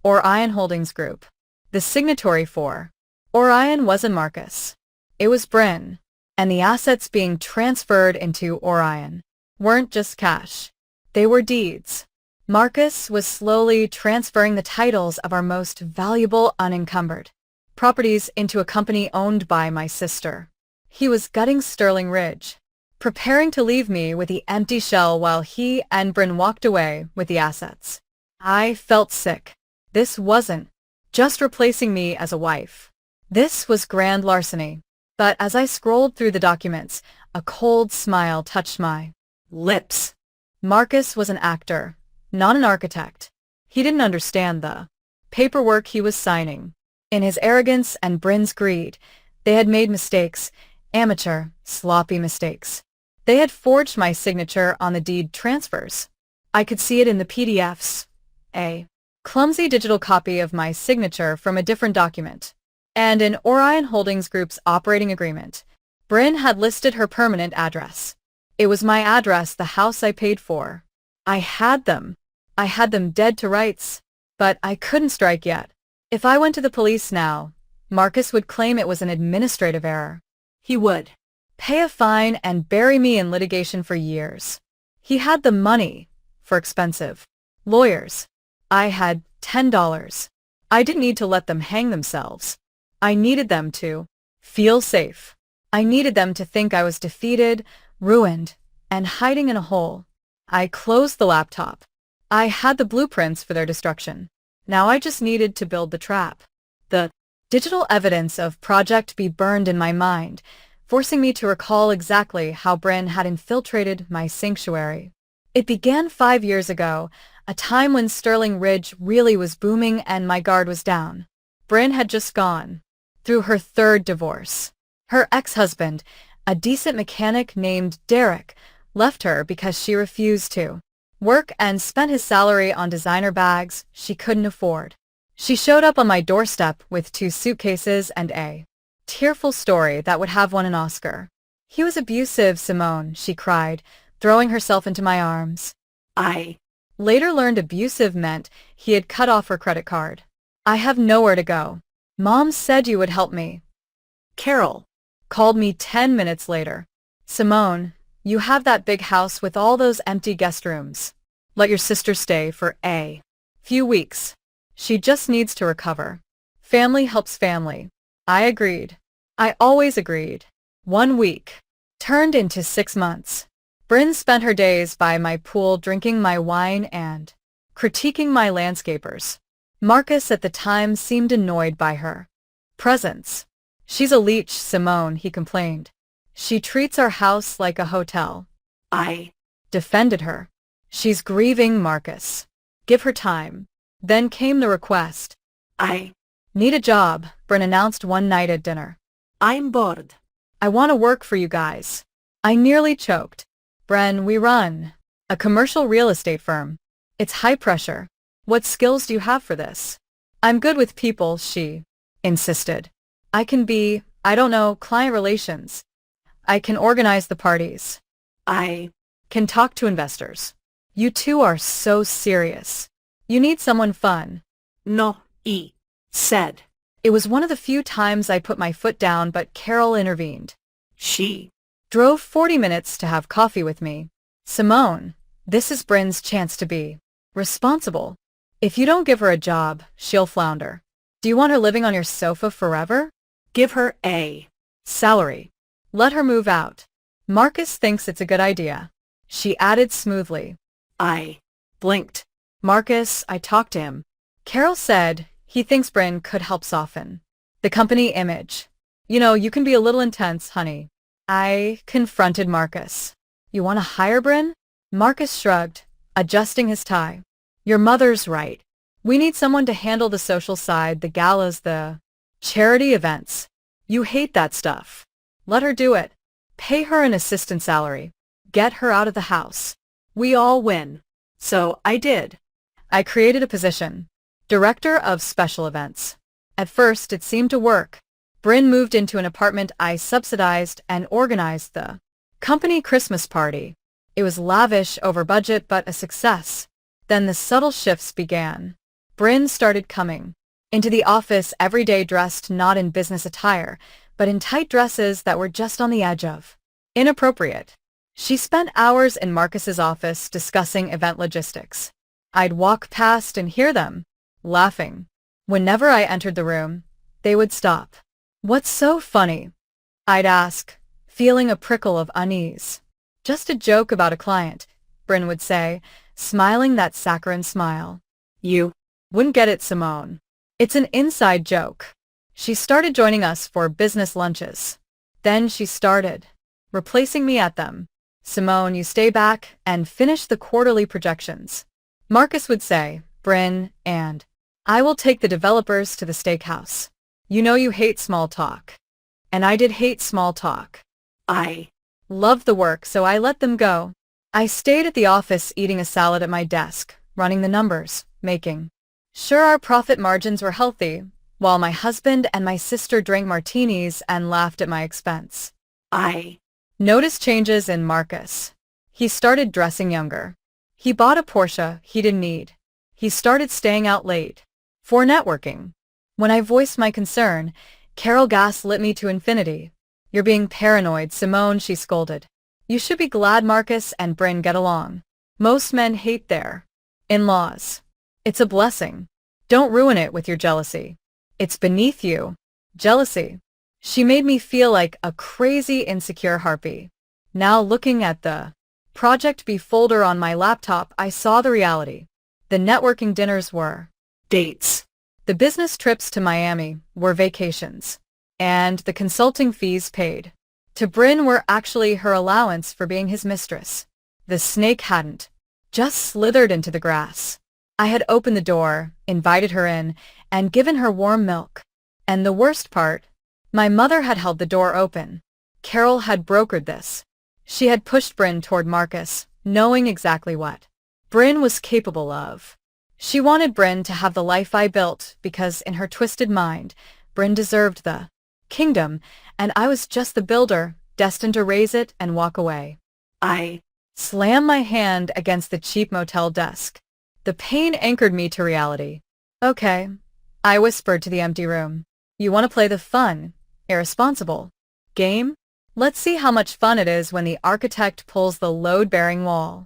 Orion Holdings Group. The signatory for Orion wasn't Marcus. It was Bryn. And the assets being transferred into Orion weren't just cash. They were deeds. Marcus was slowly transferring the titles of our most valuable unencumbered properties into a company owned by my sister. He was gutting Sterling Ridge, preparing to leave me with the empty shell while he and Bryn walked away with the assets. I felt sick. This wasn't just replacing me as a wife. This was grand larceny. But as I scrolled through the documents, a cold smile touched my lips. Marcus was an actor, not an architect. He didn't understand the paperwork he was signing. In his arrogance and Bryn's greed, they had made mistakes, amateur, sloppy mistakes. They had forged my signature on the deed transfers. I could see it in the PDFs. A clumsy digital copy of my signature from a different document. And in Orion Holdings Group's operating agreement, Bryn had listed her permanent address. It was my address, the house I paid for. I had them. I had them dead to rights. But I couldn't strike yet. If I went to the police now, Marcus would claim it was an administrative error. He would pay a fine and bury me in litigation for years. He had the money for expensive lawyers. I had $10. I didn't need to let them hang themselves. I needed them to feel safe. I needed them to think I was defeated, ruined, and hiding in a hole. I closed the laptop. I had the blueprints for their destruction. Now I just needed to build the trap. The digital evidence of Project B burned in my mind, forcing me to recall exactly how Bryn had infiltrated my sanctuary. It began 5 years ago, a time when Sterling Ridge really was booming and my guard was down. Bryn had just gone through her third divorce. Her ex-husband, a decent mechanic named Derek, left her because she refused to work and spent his salary on designer bags she couldn't afford. She showed up on my doorstep with 2 suitcases and a tearful story that would have won an Oscar. "He was abusive, Simone," she cried, throwing herself into my arms. I Later learned abusive meant he had cut off her credit card. "I have nowhere to go. Mom said you would help me." Carol Called me 10 minutes later. "Simone, you have that big house with all those empty guest rooms. Let your sister stay for a few weeks. She just needs to recover. Family helps family." I agreed. I always agreed. 1 week turned into 6 months. Bryn spent her days by my pool drinking my wine and critiquing my landscapers. Marcus at the time seemed annoyed by her presence. "She's a leech, Simone," he complained. "She treats our house like a hotel." I Defended her. "She's grieving, Marcus. Give her time." Then came the request. I "Need a job," Bryn announced one night at dinner. I'm bored. "I want to work for you guys." I nearly choked. "Bren, we run a commercial real estate firm. It's high pressure. What skills do you have for this?" "I'm good with people," she insisted. "I can be, I don't know, client relations. I can organize the parties. I Can talk to investors." "You two are so serious. You need someone fun." no, he said. It was one of the few times I put my foot down, but Carol intervened. She Drove 40 minutes to have coffee with me. "Simone, this is Bryn's chance to be responsible. If you don't give her a job, she'll flounder. Do you want her living on your sofa forever?" give her a "Salary. Let her move out." "Marcus thinks it's a good idea," she added smoothly. I blinked. "Marcus, I talked to him. Carol said he thinks Bryn could help soften the company image. You know, you can be a little intense, honey." I confronted Marcus. "You want to hire Bryn?" Marcus shrugged, adjusting his tie. "Your mother's right. We need someone to handle the social side, the galas, the charity events. You hate that stuff. Let her do it. Pay her an assistant salary. Get her out of the house. We all win." So I did. I created a position. Director of Special Events. At first, it seemed to work. Bryn moved into an apartment I subsidized and organized the company Christmas party. It was lavish, over budget, but a success. Then the subtle shifts began. Bryn started coming into the office every day dressed not in business attire, but in tight dresses that were just on the edge of inappropriate. She spent hours in Marcus's office discussing event logistics. I'd walk past and hear them laughing. Whenever I entered the room, they would stop. "What's so funny?" I'd ask, feeling a prickle of unease. "Just a joke about a client," Bryn would say, smiling that saccharine smile. You "Wouldn't get it, Simone. It's an inside joke." She started joining us for business lunches. Then she started replacing me at them. "Simone, you stay back and finish the quarterly projections," Marcus would say. "Bryn, and I will take the developers to the steakhouse. You know you hate small talk." And I did hate small talk. I Loved the work, so I let them go. I stayed at the office eating a salad at my desk, running the numbers, making sure our profit margins were healthy, while my husband and my sister drank martinis and laughed at my expense. I Noticed changes in Marcus. He started dressing younger. He bought a Porsche he didn't need. He started staying out late for networking. When I voiced my concern, Carol gaslit me to infinity. "You're being paranoid, Simone," she scolded. "You should be glad Marcus and Bryn get along. Most men hate their in-laws. It's a blessing. Don't ruin it with your jealousy. It's beneath you." Jealousy. She made me feel like a crazy, insecure harpy. Now looking at the Project B folder on my laptop, I saw the reality. The networking dinners were dates. the business trips to Miami were vacations. And the consulting fees paid to Bryn were actually her allowance for being his mistress. The snake hadn't just slithered into the grass. I had opened the door, invited her in, and given her warm milk. And the worst part, my mother had held the door open. Carol had brokered this. She had pushed Bryn toward Marcus, knowing exactly what Bryn was capable of. She wanted Bryn to have the life I built because in her twisted mind, Bryn deserved the kingdom, and I was just the builder, destined to raise it and walk away. I Slammed my hand against the cheap motel desk. The pain anchored me to reality. Okay, I whispered to the empty room. You want to play the fun, irresponsible game? Let's see how much fun it is when the architect pulls the load-bearing wall.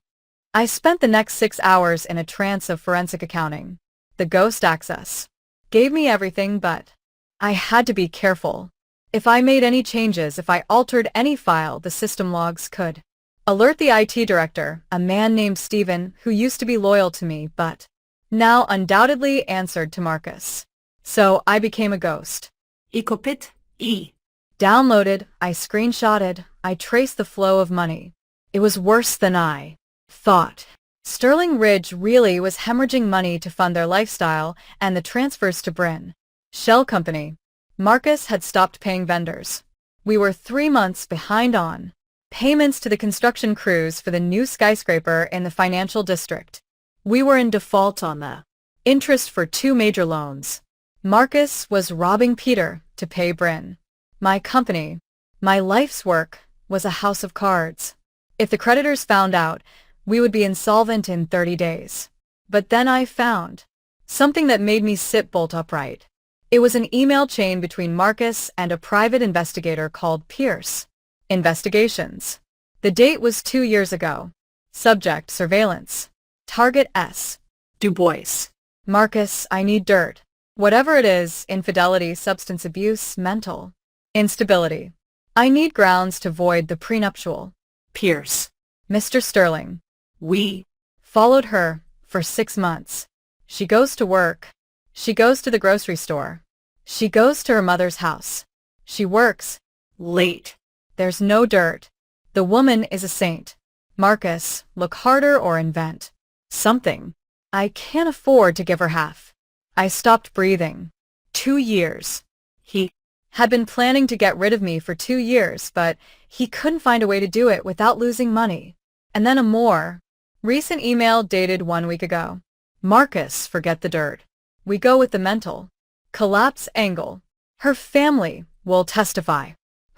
I spent the next 6 hours in a trance of forensic accounting. The ghost access gave me everything, but I had to be careful. If I made any changes, if I altered any file, the system logs could alert the IT director, a man named Steven who used to be loyal to me but now undoubtedly answered to Marcus. So I became a ghost. Ecopit E. Downloaded, I screenshotted, I traced the flow of money. It was worse than I thought. Sterling Ridge really was hemorrhaging money to fund their lifestyle and the transfers to Bryn. Shell Company. Marcus had stopped paying vendors. We were 3 months behind on payments to the construction crews for the new skyscraper in the financial district. We were in default on the interest for 2 major loans. Marcus was robbing Peter to pay Bryn. My company, my life's work, was a house of cards. If the creditors found out, we would be insolvent in 30 days. But then I found something that made me sit bolt upright. It was an email chain between Marcus and a private investigator called Pierce. Investigations. The date was 2 years ago. Subject, surveillance. Target S. Du Bois. Marcus, I need dirt. Whatever it is, infidelity, substance abuse, mental instability. I need grounds to void the prenuptial. Pierce. Mr. Sterling. We Followed her for 6 months. She goes to work. She goes to the grocery store. She goes to her mother's house. She works. late. There's no dirt. The woman is a saint. Marcus, look harder or invent something. I can't afford to give her half. I stopped breathing. 2 years. He Had been planning to get rid of me for 2 years, but he couldn't find a way to do it without losing money. And then a more recent email dated 1 week ago. Marcus, forget the dirt. We go with the mental collapse angle. Her family will testify.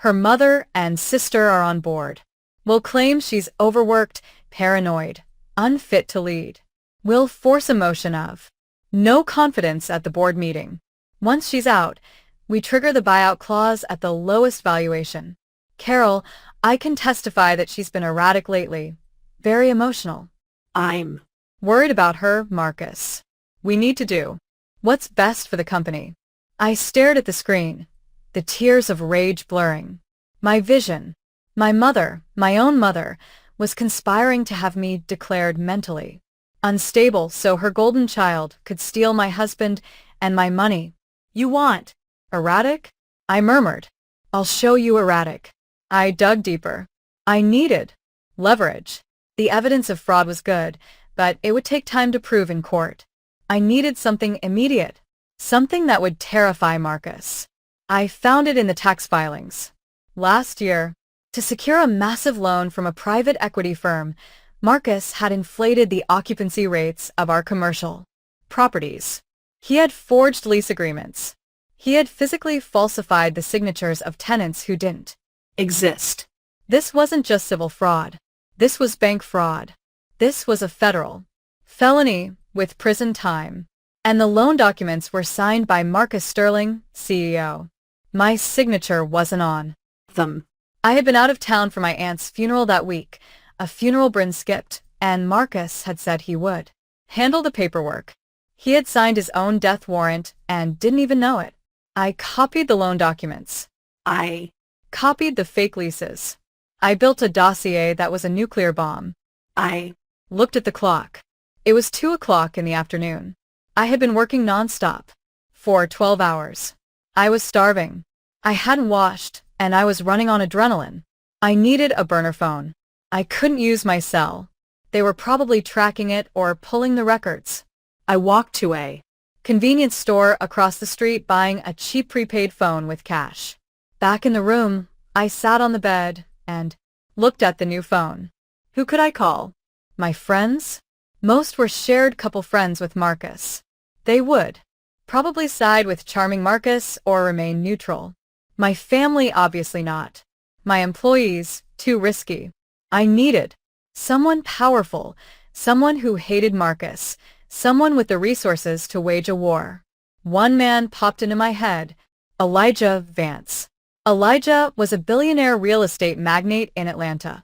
Her mother and sister are on board. Will claim she's overworked, paranoid, unfit to lead. Will force a motion of no confidence at the board meeting. Once she's out, we trigger the buyout clause at the lowest valuation. Carol, I can testify that she's been erratic lately. Very emotional. I'm Worried about her, Marcus. We need to do what's best for the company. I stared at the screen, the tears of rage blurring. My vision, my mother, my own mother, was conspiring to have me declared mentally unstable so her golden child could steal my husband and my money. You want erratic? I murmured. I'll show you erratic. I dug deeper. I needed leverage. The evidence of fraud was good, but it would take time to prove in court. I needed something immediate, something that would terrify Marcus. I found it in the tax filings. Last year, to secure a massive loan from a private equity firm, Marcus had inflated the occupancy rates of our commercial properties. He had forged lease agreements. He had physically falsified the signatures of tenants who didn't exist. This wasn't just civil fraud. This was bank fraud. This was a federal felony with prison time. And the loan documents were signed by Marcus Sterling, CEO. My signature wasn't on Them. I had been out of town for my aunt's funeral that week, a funeral Bryn skipped, and Marcus had said he would handle the paperwork. He had signed his own death warrant and didn't even know it. I copied the loan documents. I Copied the fake leases. I built a dossier that was a nuclear bomb. I Looked at the clock. It was 2 o'clock in the afternoon. I had been working nonstop for 12 hours. I was starving. I hadn't washed, and I was running on adrenaline. I needed a burner phone. I couldn't use my cell. They were probably tracking it or pulling the records. I walked to a Convenience store across the street buying a cheap prepaid phone with cash. Back in the room, I sat on the bed and looked at the new phone. Who could I call? My friends? Most were shared couple friends with Marcus. They would probably side with charming Marcus or remain neutral. My family, obviously not. My employees, too risky. I needed someone powerful, someone who hated Marcus, someone with the resources to wage a war. One man popped into my head, Elijah Vance. Elijah was a billionaire real estate magnate in Atlanta.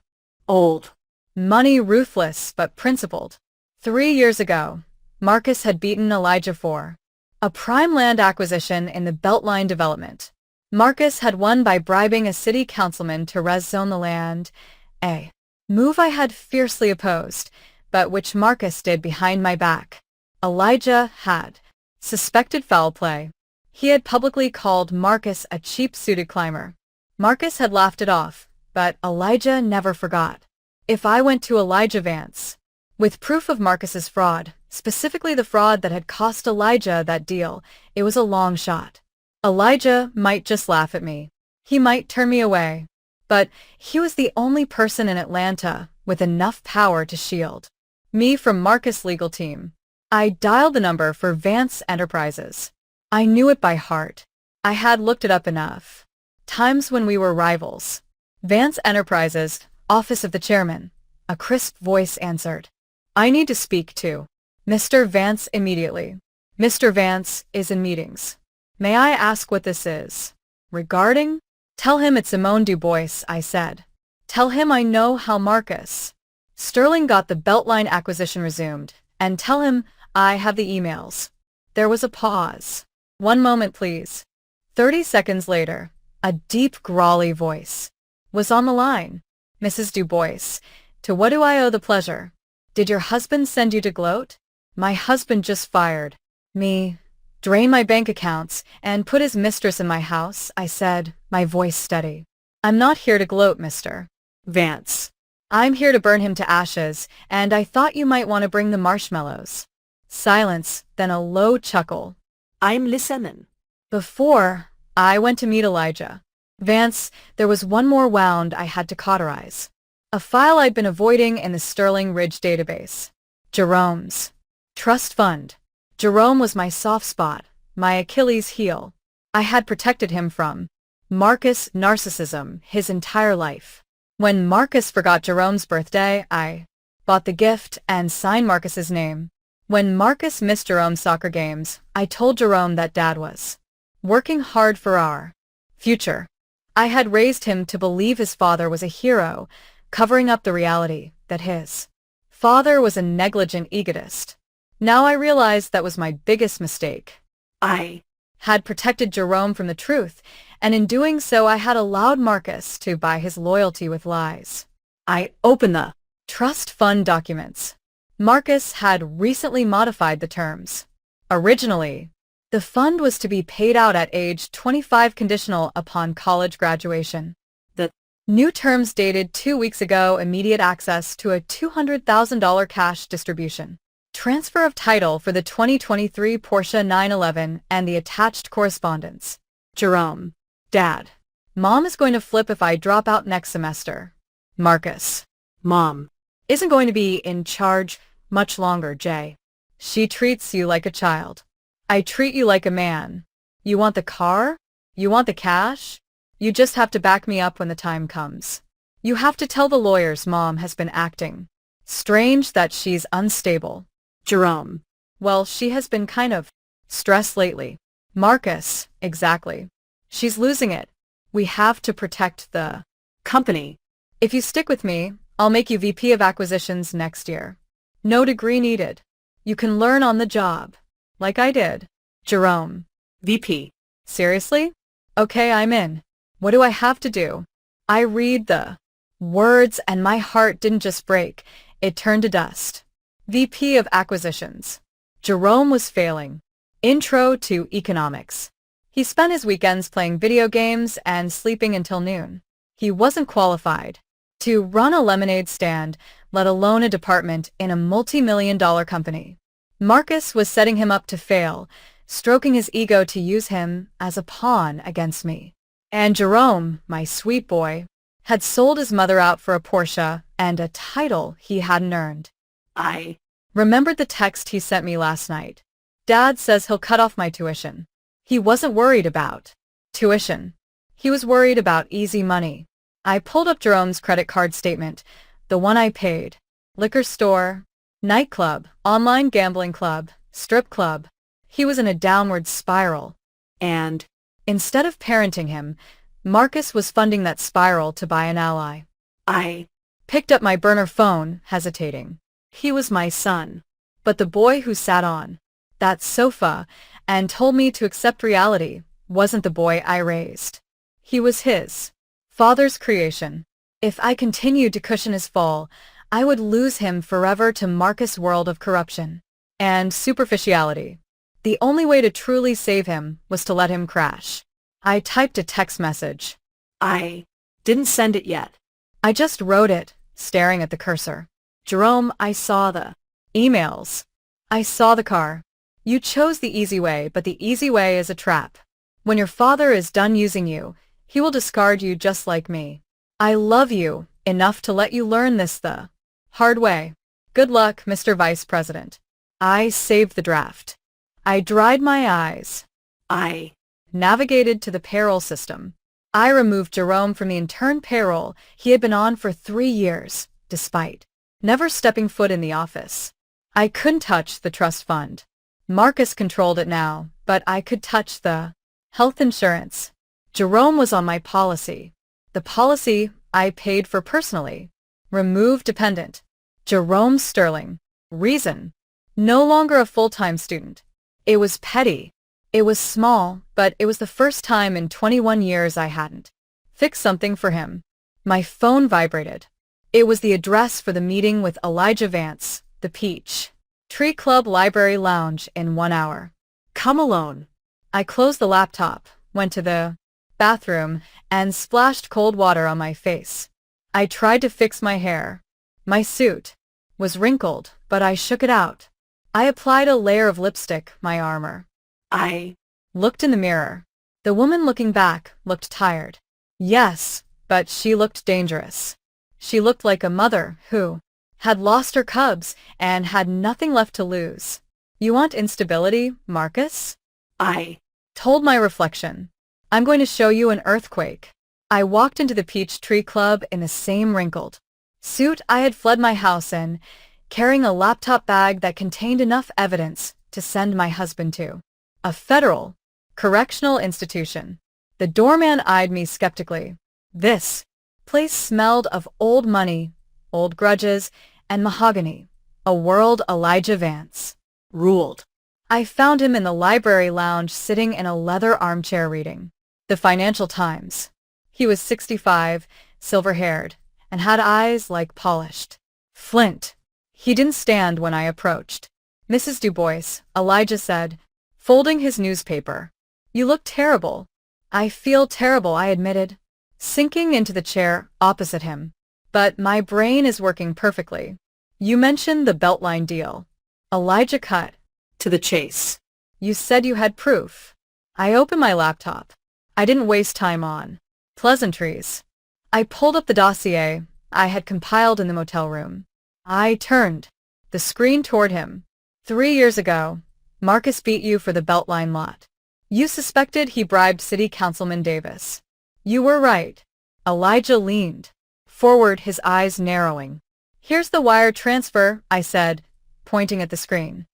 old. Money ruthless but principled. 3 years ago, Marcus had beaten Elijah for a prime land acquisition in the Beltline development. Marcus had won by bribing a city councilman to res zone the land, a move I had fiercely opposed, but which Marcus did behind my back. Elijah had suspected foul play. He had publicly called Marcus a cheap-suited climber. Marcus had laughed it off, but Elijah never forgot. If I went to Elijah Vance with proof of Marcus's fraud, specifically the fraud that had cost Elijah that deal, it was a long shot. Elijah might just laugh at me. He might turn me away. But he was the only person in Atlanta with enough power to shield me from Marcus' legal team. I dialed the number for Vance Enterprises. I knew it by heart. I had looked it up enough times when we were rivals. Vance Enterprises, office of the chairman. A crisp voice answered. I need to speak to Mr. Vance immediately. Mr. Vance is in meetings. May I ask what this is? Regarding? Tell him it's Simone Du Bois, I said. Tell him I know how Marcus Sterling got the Beltline acquisition resumed, and tell him I have the emails. There was a pause. 1 moment, please. 30 seconds later, a deep, growly voice was on the line. Mrs. Du Bois, to what do I owe the pleasure? Did your husband send you to gloat? My husband just fired me, drain my bank accounts, and put his mistress in my house, I said, my voice steady. I'm not here to gloat, Mr. Vance. I'm here to burn him to ashes, and I thought you might want to bring the marshmallows. Silence, then a low chuckle. I'm listening. Before I went to meet Elijah Vance, there was one more wound I had to cauterize. A file I'd been avoiding in the Sterling Ridge database. Jerome's trust fund. Jerome was my soft spot, my Achilles heel. I had protected him from Marcus narcissism his entire life. When Marcus forgot Jerome's birthday, I bought the gift and signed Marcus's name. When Marcus missed Jerome's soccer games, I told Jerome that Dad was working hard for our future. I had raised him to believe his father was a hero, covering up the reality that his father was a negligent egotist. Now I realized that was my biggest mistake. I had protected Jerome from the truth, and in doing so I had allowed Marcus to buy his loyalty with lies. I opened the trust fund documents. Marcus had recently modified the terms. Originally, the fund was to be paid out at age 25 conditional upon college graduation. The new terms dated 2 weeks ago, immediate access to a $200,000 cash distribution. Transfer of title for the 2023 Porsche 911 and the attached correspondence. Jerome. Dad. Mom is going to flip if I drop out next semester. Marcus. Mom. Isn't going to be in charge much longer, Jay. She treats you like a child. I treat you like a man. You want the car? You want the cash? You just have to back me up when the time comes. You have to tell the lawyers Mom has been acting strange, that she's unstable. Jerome. Well, she has been kind of stressed lately. Marcus, exactly. She's losing it. We have to protect the company. If you stick with me, I'll make you VP of Acquisitions next year. No degree needed. You can learn on the job. Like I did. Jerome. VP. Seriously? Okay, I'm in. What do I have to do? I read the words and my heart didn't just break, it turned to dust. VP of Acquisitions. Jerome was failing. Intro to Economics. He spent his weekends playing video games and sleeping until noon. He wasn't qualified. to run a lemonade stand, let alone a department in a multi-million-dollar company. Marcus was setting him up to fail, stroking his ego to use him as a pawn against me. And Jerome, my sweet boy, had sold his mother out for a Porsche and a title he hadn't earned. I Remembered the text he sent me last night. Dad says he'll cut off my tuition. He wasn't worried about tuition. He was worried about easy money. I pulled up Jerome's credit card statement, the one I paid. Liquor store, nightclub, online gambling club, strip club. He was in a downward spiral. and Instead of parenting him, Marcus was funding that spiral to buy an ally. I Picked up my burner phone, hesitating. He was my son, but the boy who sat on that sofa and told me to accept reality wasn't the boy I raised. He was his father's creation. If I continued to cushion his fall, I would lose him forever to Marcus' world of corruption and superficiality. The only way to truly save him was to let him crash. I typed a text message. I didn't send it yet. I just wrote it, staring at the cursor. Jerome, I saw the emails. I saw the car. You chose the easy way, but the easy way is a trap. When your father is done using you, he will discard you just like me. I love you enough to let you learn this the hard way. Good luck, Mr. Vice President. I saved the draft. I dried my eyes. I Navigated to the payroll system. I removed Jerome from the intern payroll he had been on for 3 years, despite never stepping foot in the office. I couldn't touch the trust fund. Marcus controlled it now, but I could touch the health insurance. Jerome was on my policy. The policy I paid for personally. Remove dependent. Jerome Sterling. Reason. No longer a full-time student. It was petty. It was small, but it was the first time in 21 years I hadn't fixed something for him. My phone vibrated. It was the address for the meeting with Elijah Vance, the Peach Tree Club Library Lounge in 1 hour. come alone. I closed the laptop, went to the bathroom, and splashed cold water on my face. I tried to fix my hair. My suit was wrinkled, but I shook it out. I applied a layer of lipstick, my armor. I Looked in the mirror. The woman looking back looked tired. Yes, but she looked dangerous. She looked like a mother who had lost her cubs and had nothing left to lose. You want instability, Marcus? I Told my reflection. I'm going to show you an earthquake. I walked into the Peach Tree Club in the same wrinkled suit I had fled my house in, carrying a laptop bag that contained enough evidence to send my husband to a federal correctional institution. The doorman eyed me skeptically. This place smelled of old money, old grudges, and mahogany. A world Elijah Vance ruled. I found him in the library lounge sitting in a leather armchair reading the Financial Times. He was 65, silver-haired, and had eyes like polished flint. He didn't stand when I approached. Mrs. Du Bois, Elijah said, folding his newspaper. You look terrible. I feel terrible, I admitted, sinking into the chair opposite him. But my brain is working perfectly. You mentioned the Beltline deal. Elijah cut To the chase. You said you had proof. I opened my laptop. I didn't waste time on pleasantries. I pulled up the dossier I had compiled in the motel room. I turned the screen toward him. 3 years ago, Marcus beat you for the Beltline lot. You suspected he bribed City Councilman Davis. You were right. Elijah leaned forward, his eyes narrowing. Here's the wire transfer, I said, pointing at the screen.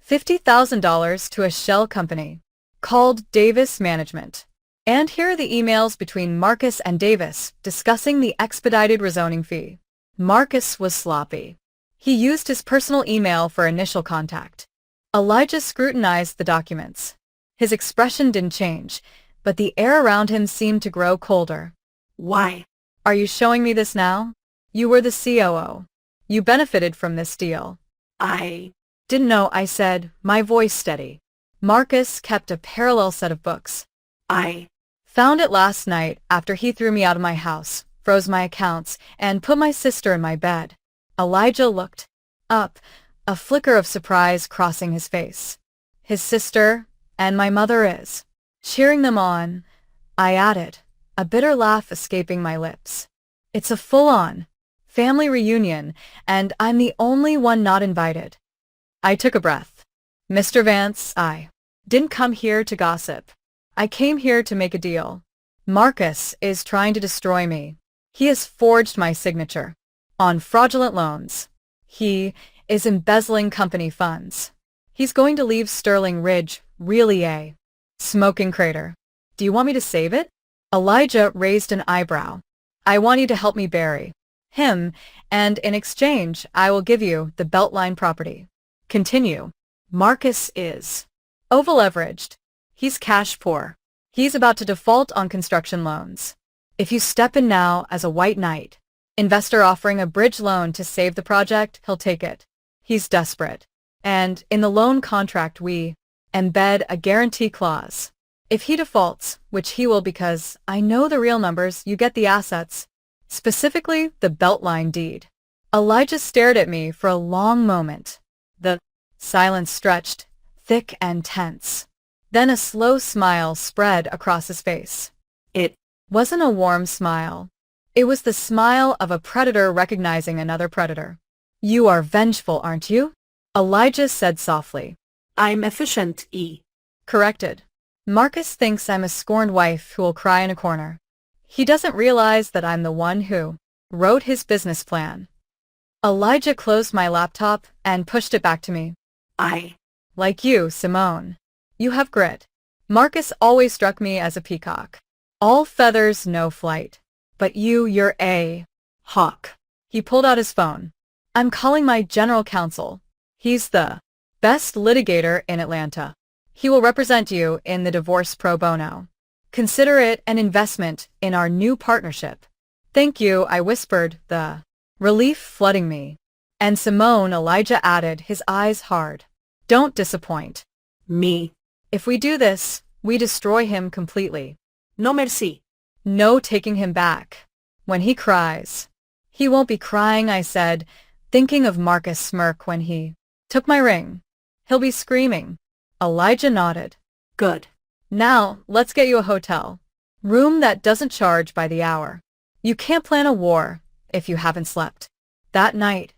$50,000 to a shell company called Davis Management. And here are the emails between Marcus and Davis discussing the expedited rezoning fee. Marcus was sloppy. He used his personal email for initial contact. Elijah scrutinized the documents. His expression didn't change, but the air around him seemed to grow colder. Why? Are you showing me this now? You were the COO. You benefited from this deal. I Didn't know, I said, my voice steady. Marcus kept a parallel set of books. I Found it last night after he threw me out of my house for froze my accounts, and put my sister in my bed. Elijah looked up, a flicker of surprise crossing his face. His sister and my mother is cheering them on, I added, a bitter laugh escaping my lips. It's a full-on family reunion, and I'm the only one not invited. I took a breath. Mr. Vance, I didn't come here to gossip. I came here to make a deal. Marcus is trying to destroy me. He has forged my signature on fraudulent loans. He is embezzling company funds. He's going to leave Sterling Ridge really a smoking crater. Do you want me to save it? Elijah raised an eyebrow. I want you to help me bury him, and in exchange, I will give you the Beltline property. Continue. Marcus is over-leveraged. He's cash poor. He's about to default on construction loans. If you step in now as a white knight, investor offering a bridge loan to save the project, he'll take it. He's desperate. And in the loan contract we embed a guarantee clause. If he defaults, which he will because I know the real numbers, you get the assets, specifically the Beltline deed. Elijah stared at me for a long moment. The silence stretched, thick and tense. Then a slow smile spread across his face. It wasn't a warm smile. It was the smile of a predator recognizing another predator. You are vengeful, aren't you? Elijah said softly. I'm efficient, Corrected. Marcus thinks I'm a scorned wife who will cry in a corner. He doesn't realize that I'm the one who wrote his business plan. Elijah closed my laptop and pushed it back to me. Like you, Simone. You have grit. Marcus always struck me as a peacock. All feathers, no flight. But you're a hawk. He pulled out his phone. I'm calling my general counsel. He's the best litigator in Atlanta. He will represent you in the divorce pro bono. Consider it an investment in our new partnership. Thank you, I whispered, the relief flooding me. And Simone, Elijah added, his eyes hard. Don't disappoint me. If we do this, we destroy him completely. No merci. No taking him back. When he cries. He won't be crying, I said, thinking of Marcus' smirk when he took my ring. He'll be screaming. Elijah nodded. Good. Now, let's get you a hotel. Room that doesn't charge by the hour. You can't plan a war if you haven't slept. That night,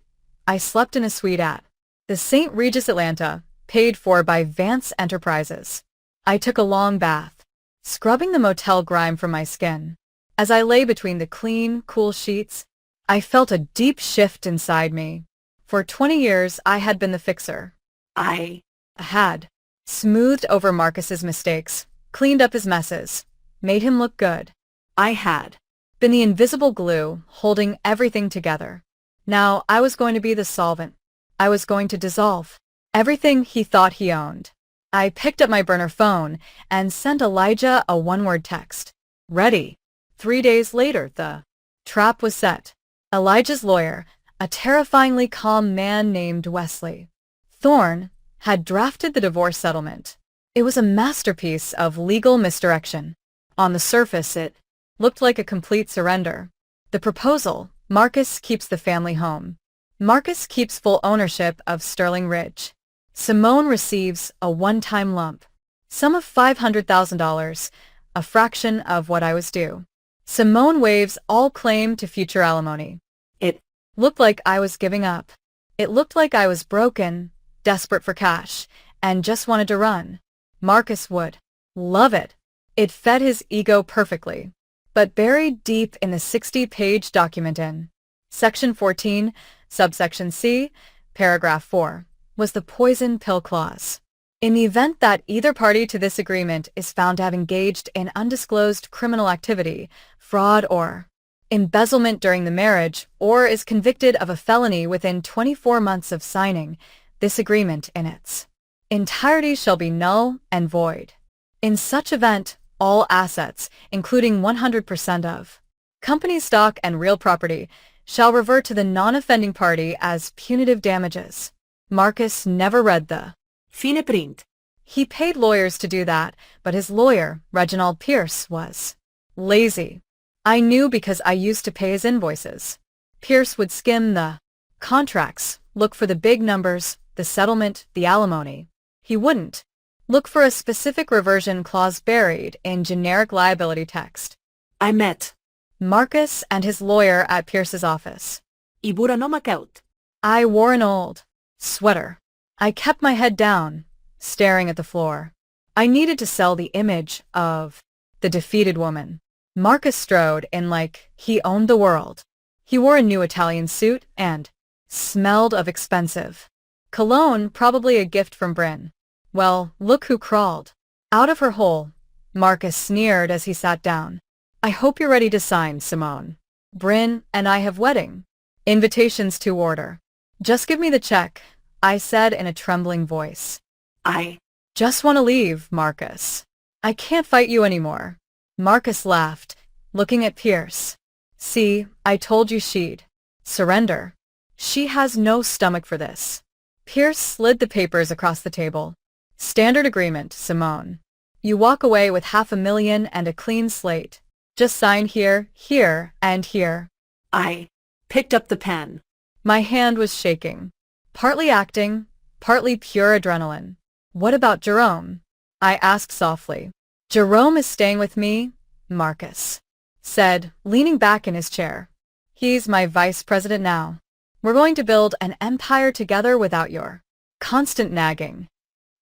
I slept in a suite at the St. Regis Atlanta, paid for by Vance Enterprises. I took a long bath, scrubbing the motel grime from my skin. As I lay between the clean, cool sheets, I felt a deep shift inside me. For 20 years, I had been the fixer. I had smoothed over Marcus's mistakes, cleaned up his messes, made him look good. I had been the invisible glue holding everything together. Now I was going to be the solvent. I was going to dissolve everything he thought he owned. I picked up my burner phone and sent Elijah a one-word text. Ready. 3 days later, the trap was set. Elijah's lawyer, a terrifyingly calm man named Wesley Thorne, had drafted the divorce settlement. It was a masterpiece of legal misdirection. On the surface, it looked like a complete surrender. The proposal: Marcus keeps the family home. Marcus keeps full ownership of Sterling Ridge. Simone receives a one-time lump sum of $500,000, a fraction of what I was due. Simone waives all claim to future alimony. It looked like I was giving up. It looked like I was broken, desperate for cash, and just wanted to run. Marcus would love it. It fed his ego perfectly. But buried deep in the 60-page document in Section 14, subsection C, paragraph 4, was the poison pill clause. In the event that either party to this agreement is found to have engaged in undisclosed criminal activity, fraud or embezzlement during the marriage, or is convicted of a felony within 24 months of signing, this agreement in its entirety shall be null and void. In such event, all assets, including 100% of company stock and real property, shall revert to the non-offending party as punitive damages. Marcus never read the fine print. He paid lawyers to do that, but his lawyer, Reginald Pierce, was lazy. I knew because I used to pay his invoices. Pierce would skim the contracts, look for the big numbers, the settlement, the alimony. He wouldn't look for a specific reversion clause buried in generic liability text. I met Marcus and his lawyer at Pierce's office. Ibura no Macaut. I wore an old sweater. I kept my head down, staring at the floor. I needed to sell the image of the defeated woman. Marcus strode in like he owned the world. He wore a new Italian suit and smelled of expensive cologne, probably a gift from Bryn. Well, look who crawled out of her hole. Marcus sneered as he sat down. I hope you're ready to sign, Simone. Bryn and I have wedding invitations to order. Just give me the check, I said in a trembling voice. I Just want to leave, Marcus. I can't fight you anymore. Marcus laughed, looking at Pierce. See, I told you she'd surrender. She has no stomach for this. Pierce slid the papers across the table. Standard agreement, Simone. You walk away with $500,000 and a clean slate. Just sign here, here, and here. I picked up the pen. My hand was shaking. Partly acting, partly pure adrenaline. What about Jerome? I asked softly. Jerome is staying with me, Marcus said, leaning back in his chair. He's my vice president now. We're going to build an empire together without your constant nagging.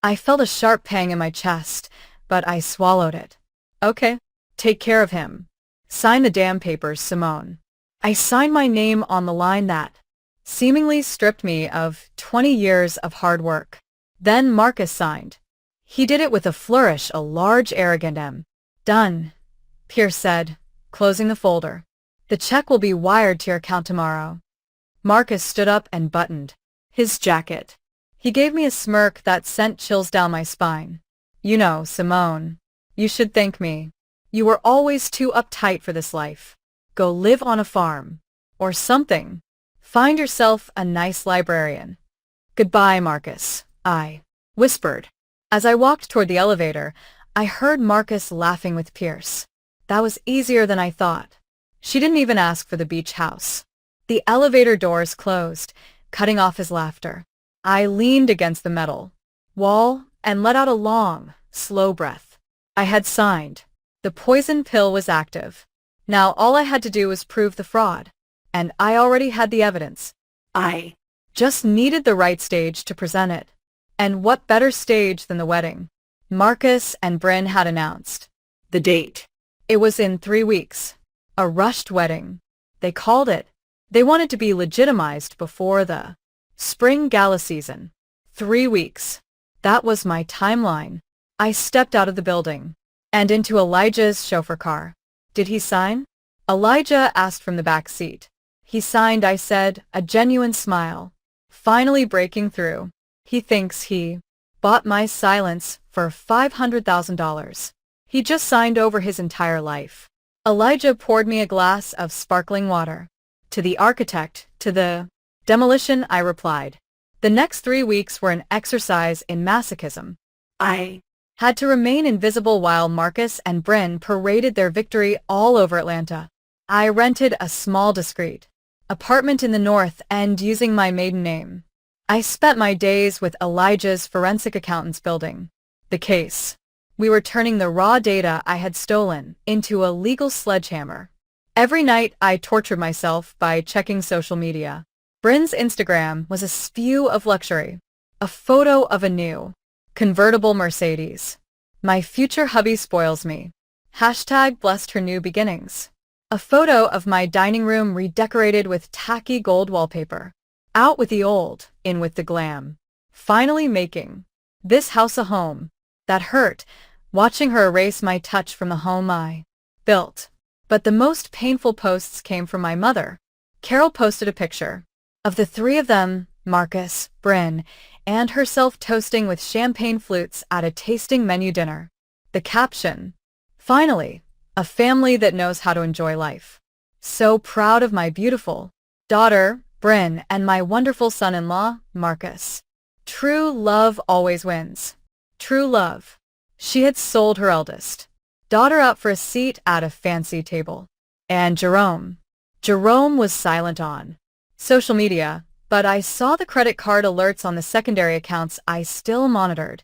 I felt a sharp pang in my chest, but I swallowed it. Okay, take care of him. Sign the damn papers, Simone. I signed my name on the line that seemingly stripped me of 20 years of hard work. Then Marcus signed. He did it with a flourish, a large, arrogant M. Done, Pierce said, closing the folder. The check will be wired to your account tomorrow. Marcus stood up and buttoned his jacket. He gave me a smirk that sent chills down my spine. You know, Simone, you should thank me. You were always too uptight for this life. Go live on a farm. Or something. Find yourself a nice librarian. Goodbye, Marcus, I whispered. As I walked toward the elevator, I heard Marcus laughing with Pierce. That was easier than I thought. She didn't even ask for the beach house. The elevator doors closed, cutting off his laughter. I leaned against the metal wall and let out a long, slow breath. I had signed. The poison pill was active. Now all I had to do was prove the fraud. And I already had the evidence. I just needed the right stage to present it. And what better stage than the wedding? Marcus and Bryn had announced The date. it was in 3 weeks. A rushed wedding. They called it. They wanted to be legitimized before the spring gala season. 3 weeks. That was my timeline. I stepped out of the building and into Elijah's chauffeur car. Did he sign? Elijah asked from the back seat. He signed, I said, a genuine smile. Finally breaking through. He thinks he bought my silence for $500,000. He just signed over his entire life. Elijah poured me a glass of sparkling water. To the architect, to the demolition, I replied. The next 3 weeks were an exercise in masochism. I Had to remain invisible while Marcus and Bryn paraded their victory all over Atlanta. I rented a small, discreet apartment in the north end using my maiden name. I spent my days with Elijah's forensic accountants building the case. We were turning the raw data I had stolen into a legal sledgehammer. Every night I tortured myself by checking social media. Bryn's Instagram was a spew of luxury. A photo of a new convertible Mercedes. My future hubby spoils me. Hashtag blessed her new beginnings. A photo of my dining room redecorated with tacky gold wallpaper. Out with the old, in with the glam. Finally making this house a home. That hurt, watching her erase my touch from the home I built. But the most painful posts came from my mother. Carol posted a picture of the 3 of them, Marcus, Bryn, and herself toasting with champagne flutes at a tasting menu dinner. The caption, finally, a family that knows how to enjoy life. So proud of my beautiful daughter, Bryn, and my wonderful son-in-law, Marcus. True love always wins. True love. She had sold her eldest daughter out for a seat at a fancy table. And Jerome. Jerome was silent on social media, but I saw the credit card alerts on the secondary accounts I still monitored,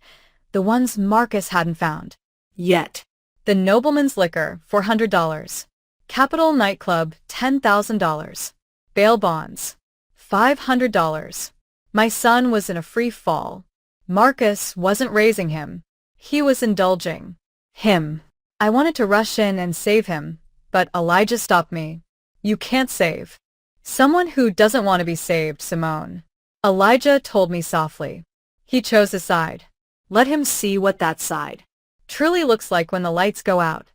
the ones Marcus hadn't found Yet. The Nobleman's Liquor, $400. Capitol Nightclub, $10,000. Bail bonds, $500. My son was in a free fall. Marcus wasn't raising him. He was indulging him. I wanted to rush in and save him, but Elijah stopped me. You can't save someone who doesn't want to be saved, Simone. Elijah told me softly. He chose a side. Let him see what that side Truly looks like when the lights go out.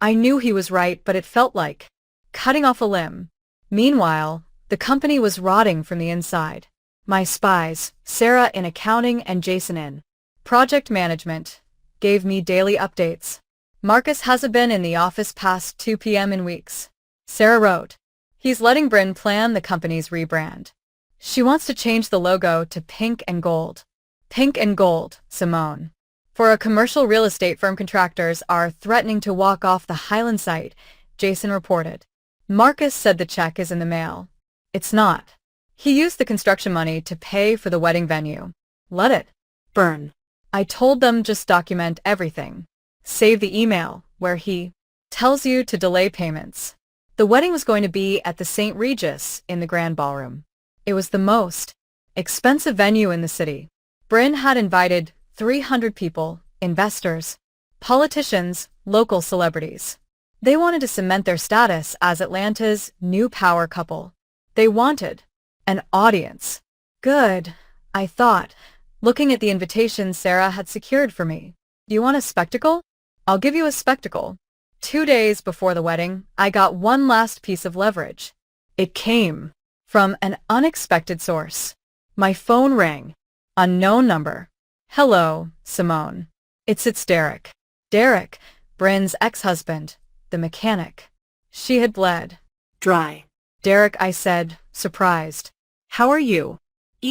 I knew he was right, but it felt like cutting off a limb. Meanwhile, the company was rotting from the inside. My spies, Sarah in accounting and Jason in project management, gave me daily updates. Marcus hasn't been in the office past 2 p.m. in weeks. Sarah wrote. He's letting Bryn plan the company's rebrand. She wants to change the logo to pink and gold. Pink and gold, Simone. For a commercial real estate firm, contractors are threatening to walk off the Highland site, Jason reported. Marcus said the check is in the mail. It's not. He used the construction money to pay for the wedding venue. Let it burn. I told them just document everything. Save the email where he tells you to delay payments. The wedding was going to be at the St. Regis in the Grand Ballroom. It was the most expensive venue in the city. Bryn had invited 300 people, investors, politicians, local celebrities. They wanted to cement their status as Atlanta's new power couple. They wanted an audience. Good, I thought, looking at the invitation Sarah had secured for me. You want a spectacle? I'll give you a spectacle. 2 days before the wedding, I got one last piece of leverage. It came from an unexpected source. My phone rang. Unknown number. Hello, Simone. It's Derek. Derek, Bryn's ex-husband, the mechanic. She had bled dry. Derek, I said, surprised. How are you?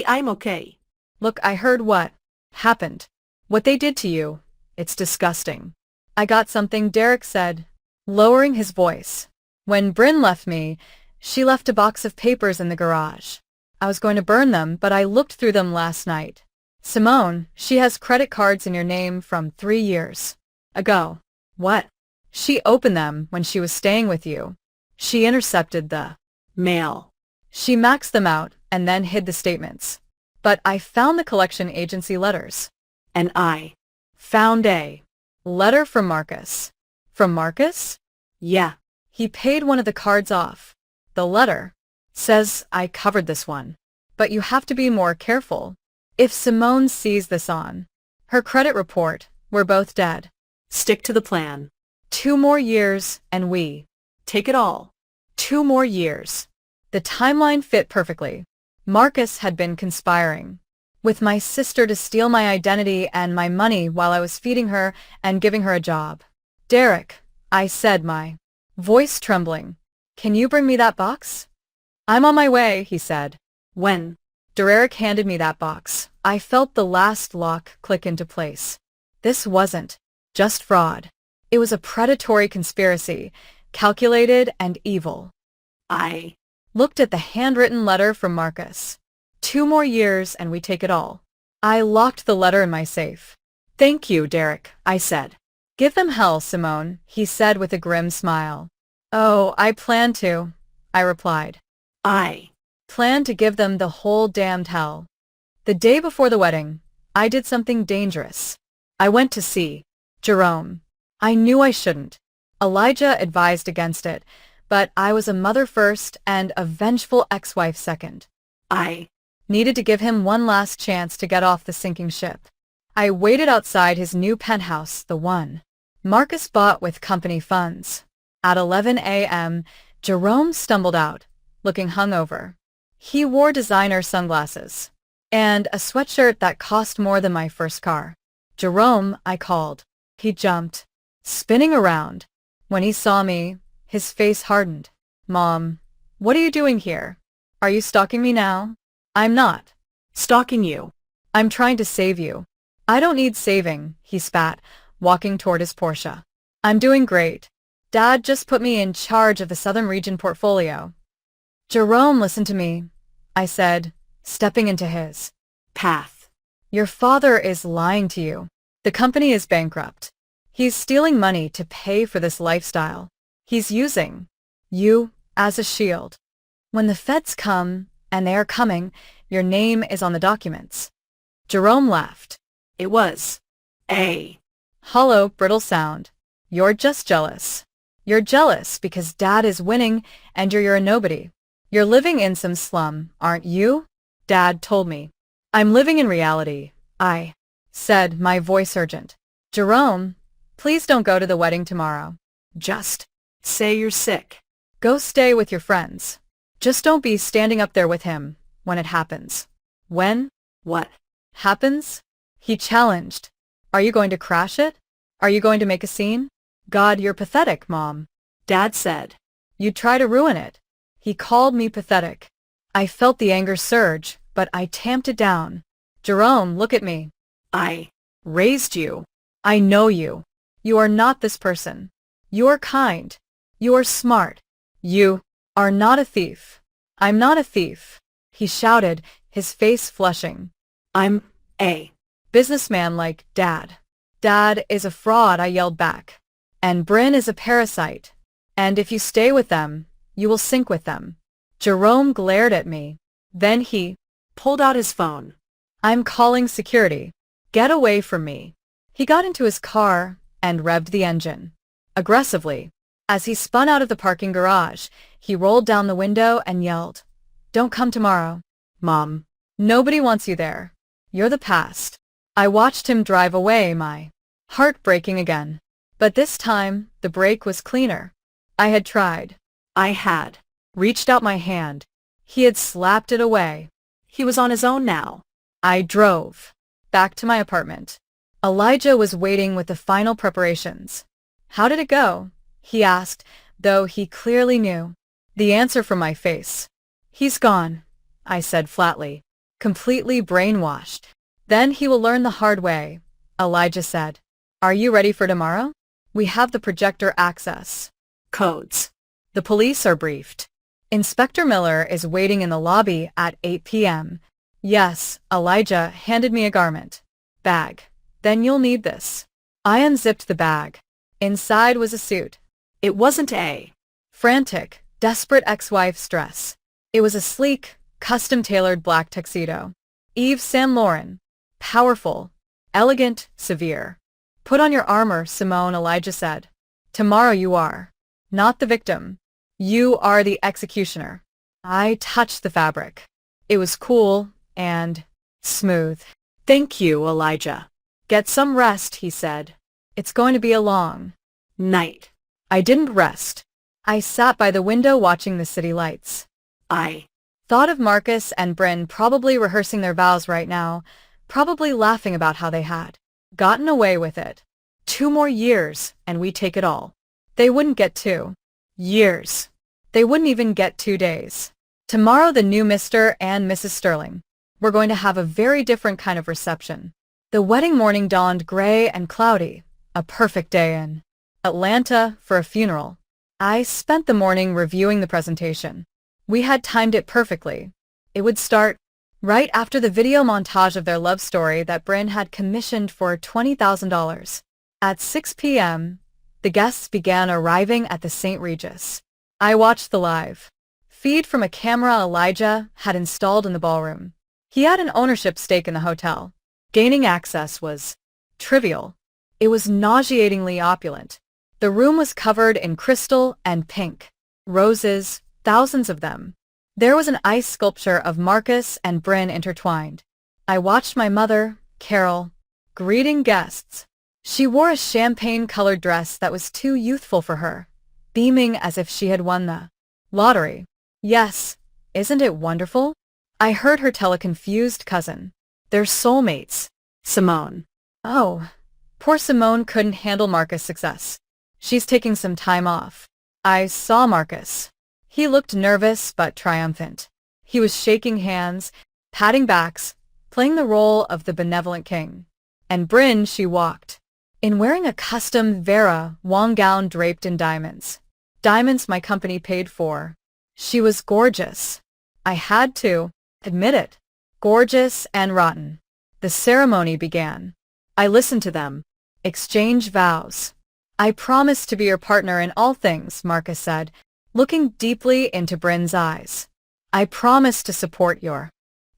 I'm okay. Look, I heard what happened. What they did to you. It's disgusting. I got something, Derek said, lowering his voice. When Bryn left me, she left a box of papers in the garage. I was going to burn them, but I looked through them last night. Simone, she has credit cards in your name from 3 years ago. What? She opened them when she was staying with you. She intercepted the mail. She maxed them out and then hid the statements. But I found the collection agency letters. And I found a letter from Marcus. From Marcus? Yeah. He paid one of the cards off. The letter says I covered this one. But you have to be more careful. If Simone sees this on her credit report, we're both dead. Stick to the plan. 2 more years and we take it all. 2 more years. The timeline fit perfectly. Marcus had been conspiring with my sister to steal my identity and my money while I was feeding her and giving her a job. Derek, I said, my voice trembling, can you bring me that box? I'm on my way, he said. When? Derek handed me that box. I felt the last lock click into place. This wasn't just fraud. It was a predatory conspiracy, calculated and evil. I looked at the handwritten letter from Marcus. 2 more years and we take it all. I locked the letter in my safe. Thank you, Derek, I said. Give them hell, Simone, he said with a grim smile. Oh, I plan to, I replied. I plan to give them the whole damned hell. The day before the wedding, I did something dangerous. I went to see Jerome. I knew I shouldn't. Elijah advised against it, but I was a mother first and a vengeful ex-wife second. I needed to give him one last chance to get off the sinking ship. I waited outside his new penthouse, the one Marcus bought with company funds. At 11 a.m., Jerome stumbled out, looking hungover. He wore designer sunglasses and a sweatshirt that cost more than my first car. Jerome, I called. He jumped, spinning around. When he saw me, his face hardened. Mom, what are you doing here? Are you stalking me now? I'm not stalking you. I'm trying to save you. I don't need saving, he spat, walking toward his Porsche. I'm doing great. Dad just put me in charge of the Southern Region portfolio. Jerome, listen to me, I said, stepping into his path. Your father is lying to you. The company is bankrupt. He's stealing money to pay for this lifestyle. He's using you as a shield. When the feds come, and they are coming, your name is on the documents. Jerome laughed. It was a Hollow, brittle sound. You're just jealous. You're jealous because Dad is winning and you're a nobody. You're living in some slum, aren't you? Dad told me. I'm living in reality, I said, my voice urgent. Jerome, please don't go to the wedding tomorrow. Just say you're sick. go stay with your friends. Just don't be standing up there with him when it happens. When What? happens? He challenged. Are you going to crash it? Are you going to make a scene? God, you're pathetic, Mom. Dad said. You'd try to ruin it. He called me pathetic. I felt the anger surge, but I tamped it down. Jerome, look at me. I Raised you. I know you. You are not this person. You are kind. You are smart. You are not a thief. I'm not a thief, he shouted, his face flushing. I'm a Businessman like Dad. Dad is a fraud, I yelled back. And Bryn is a parasite. And if you stay with them, you will sink with them. Jerome glared at me. Then he pulled out his phone. I'm calling security. Get away from me. He got into his car and revved the engine. Aggressively. As he spun out of the parking garage, he rolled down the window and yelled, Don't come tomorrow, Mom. Nobody wants you there. You're the past. I watched him drive away, my heart breaking again. But this time, the brake was cleaner. I had tried. I had Reached out my hand. He had slapped it away. He was on his own now. I drove back to my apartment. Elijah was waiting with the final preparations. How did it go? He asked, though he clearly knew the answer from my face. He's gone, I said flatly, completely brainwashed. Then he will learn the hard way, Elijah said. Are you ready for tomorrow? We have the projector access. Codes. The police are briefed. Inspector Miller is waiting in the lobby at 8 p.m. Yes, Elijah handed me a garment bag. Then you'll need this. I unzipped the bag. Inside was a suit. It wasn't a frantic, desperate ex-wife's dress. It was a sleek, custom-tailored black tuxedo. Yves Saint Laurent. Powerful, elegant, severe. Put on your armor, Simone, Elijah said. Tomorrow you are not the victim. You are the executioner. I touched the fabric. It was cool and smooth. Thank you, Elijah. Get some rest, he said. It's going to be a long night. I didn't rest. I sat by the window watching the city lights. I thought of Marcus and Bryn probably rehearsing their vows right now, probably laughing about how they had gotten away with it. 2 more years, and we take it all. They wouldn't get 2 years. They wouldn't even get 2 days. Tomorrow the new Mr. and Mrs. Sterling were going to have a very different kind of reception. The wedding morning dawned gray and cloudy, a perfect day in Atlanta for a funeral. I spent the morning reviewing the presentation. We had timed it perfectly. It would start right after the video montage of their love story that Bryn had commissioned for $20,000. At 6 p.m., the guests began arriving at the St. Regis. I watched the live feed from a camera Elijah had installed in the ballroom. He had an ownership stake in the hotel. Gaining access was trivial. It was nauseatingly opulent. The room was covered in crystal and pink. Roses, thousands of them. There was an ice sculpture of Marcus and Bryn intertwined. I watched my mother, Carol, greeting guests. She wore a champagne-colored dress that was too youthful for her, beaming as if she had won the lottery. Yes, isn't it wonderful? I heard her tell a confused cousin. They're soulmates. Simone. Oh, poor Simone couldn't handle Marcus' success. She's taking some time off. I saw Marcus. He looked nervous but triumphant. He was shaking hands, patting backs, playing the role of the benevolent king. And Bryn, she walked in wearing a custom Vera Wang gown draped in diamonds. Diamonds my company paid for. She was gorgeous. I had to admit it. Gorgeous and rotten. The ceremony began. I listened to them. Exchange vows. I promise to be your partner in all things, Marcus said, looking deeply into Bryn's eyes. I promise to support your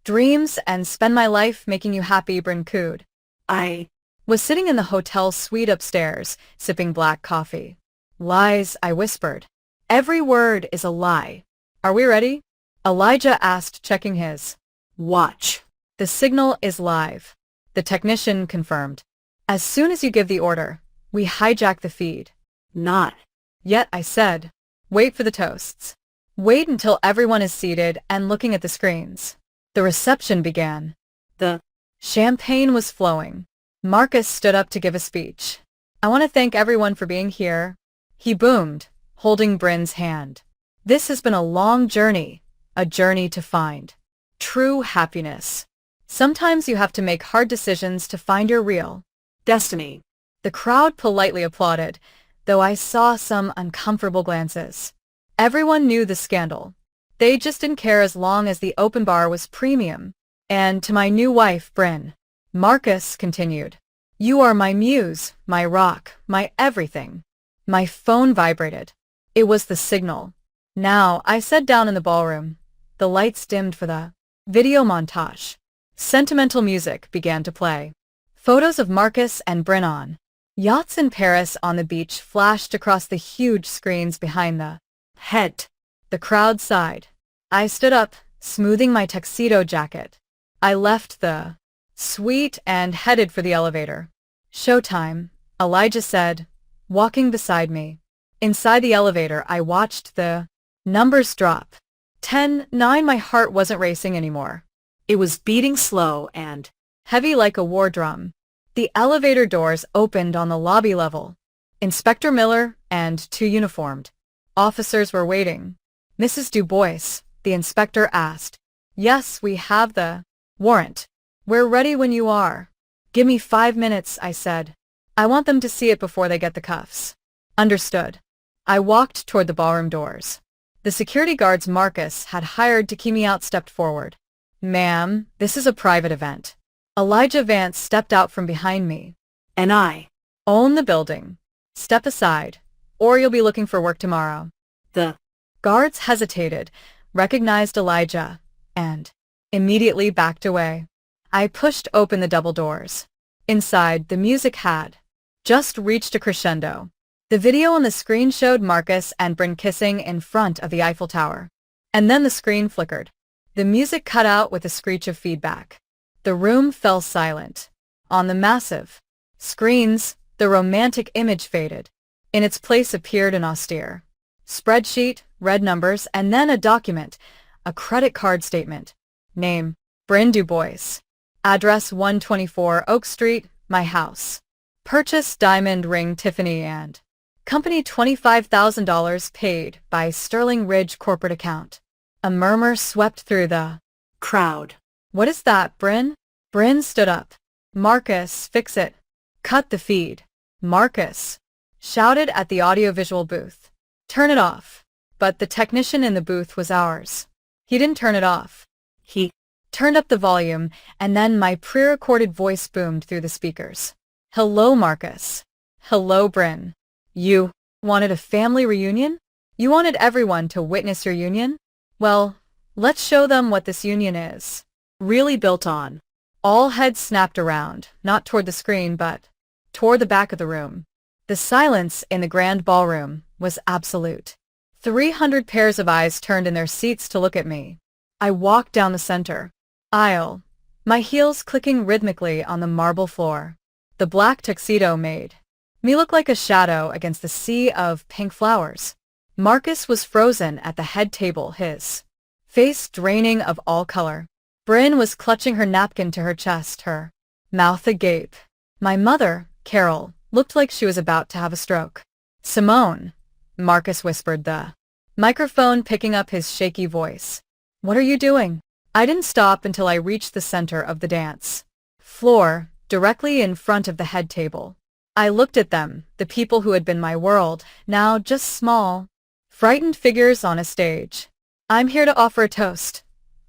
dreams and spend my life making you happy, Bryn cooed. I Was sitting in the hotel suite upstairs, sipping black coffee. Lies, I whispered. Every word is a lie. Are we ready? Elijah asked, checking his watch. The signal is live. The technician confirmed. As soon as you give the order, we hijack the feed. Not Yet, I said. Wait for the toasts. Wait until everyone is seated and looking at the screens. The reception began. the Champagne was flowing. Marcus stood up to give a speech. I want to thank everyone for being here. He boomed, holding Bryn's hand. This has been a long journey, a journey to find true happiness. Sometimes you have to make hard decisions to find your real destiny. The crowd politely applauded, though I saw some uncomfortable glances. Everyone knew the scandal. They just didn't care as long as the open bar was premium. And to my new wife, Bryn, Marcus continued, you are my muse, my rock, my everything. My phone vibrated. It was the signal. Now, I sat down in the ballroom. The lights dimmed for the video montage. Sentimental music began to play. Photos of Marcus and Bryn on yachts in Paris on the beach flashed across the huge screens behind the Head. The crowd sighed. I stood up, smoothing my tuxedo jacket. I left the suite and headed for the elevator. Showtime, Elijah said, walking beside me. Inside the elevator, I watched the numbers drop. 10, 9, my heart wasn't racing anymore. It was beating slow and Heavy like a war drum. The elevator doors opened on the lobby level. Inspector Miller and 2 uniformed officers were waiting. Mrs. Du Bois, the inspector asked. Yes, we have the warrant. We're ready when you are. Give me 5 minutes, I said. I want them to see it before they get the cuffs. Understood. I walked toward the ballroom doors. The security guards Marcus had hired to keep me out stepped forward. Ma'am, this is a private event. Elijah Vance stepped out from behind me. and I. Own the building. Step aside, or you'll be looking for work tomorrow. The Guards hesitated, recognized Elijah, and immediately backed away. I pushed open the double doors. Inside, the music had just reached a crescendo. The video on the screen showed Marcus and Bryn kissing in front of the Eiffel Tower. And then the screen flickered. The music cut out with a screech of feedback. The room fell silent. On the massive screens, the romantic image faded. In its place appeared an austere spreadsheet, red numbers, and then a document, a credit card statement. Name, Bryn Du Bois. Address 124 Oak Street, my house. Purchase diamond ring Tiffany and company $25,000 paid by Sterling Ridge corporate account. A murmur swept through the crowd. What is that, Bryn? Bryn stood up. Marcus, fix it. Cut the feed. Marcus shouted at the audiovisual booth. Turn it off. But the technician in the booth was ours. He didn't turn it off. He Turned up the volume, and then my pre-recorded voice boomed through the speakers. Hello, Marcus. Hello, Bryn. You wanted a family reunion? You wanted everyone to witness your union? Well, let's show them what this union is. really built on. All heads snapped around, not toward the screen, but toward the back of the room. The silence in the grand ballroom was absolute. 300 pairs of eyes turned in their seats to look at me. I walked down the center aisle, my heels clicking rhythmically on the marble floor. The black tuxedo made me look like a shadow against the sea of pink flowers. Marcus was frozen at the head table, his face draining of all color. Bryn was clutching her napkin to her chest, her mouth agape. My mother, Carol, looked like she was about to have a stroke. Simone, Marcus whispered, the microphone picking up his shaky voice. What are you doing? I didn't stop until I reached the center of the dance floor, directly in front of the head table. I looked at them, the people who had been my world, now just small, frightened figures on a stage. I'm here to offer a toast,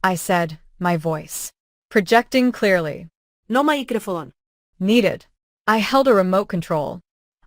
I said, my voice projecting clearly. No microphone. Needed. I held a remote control.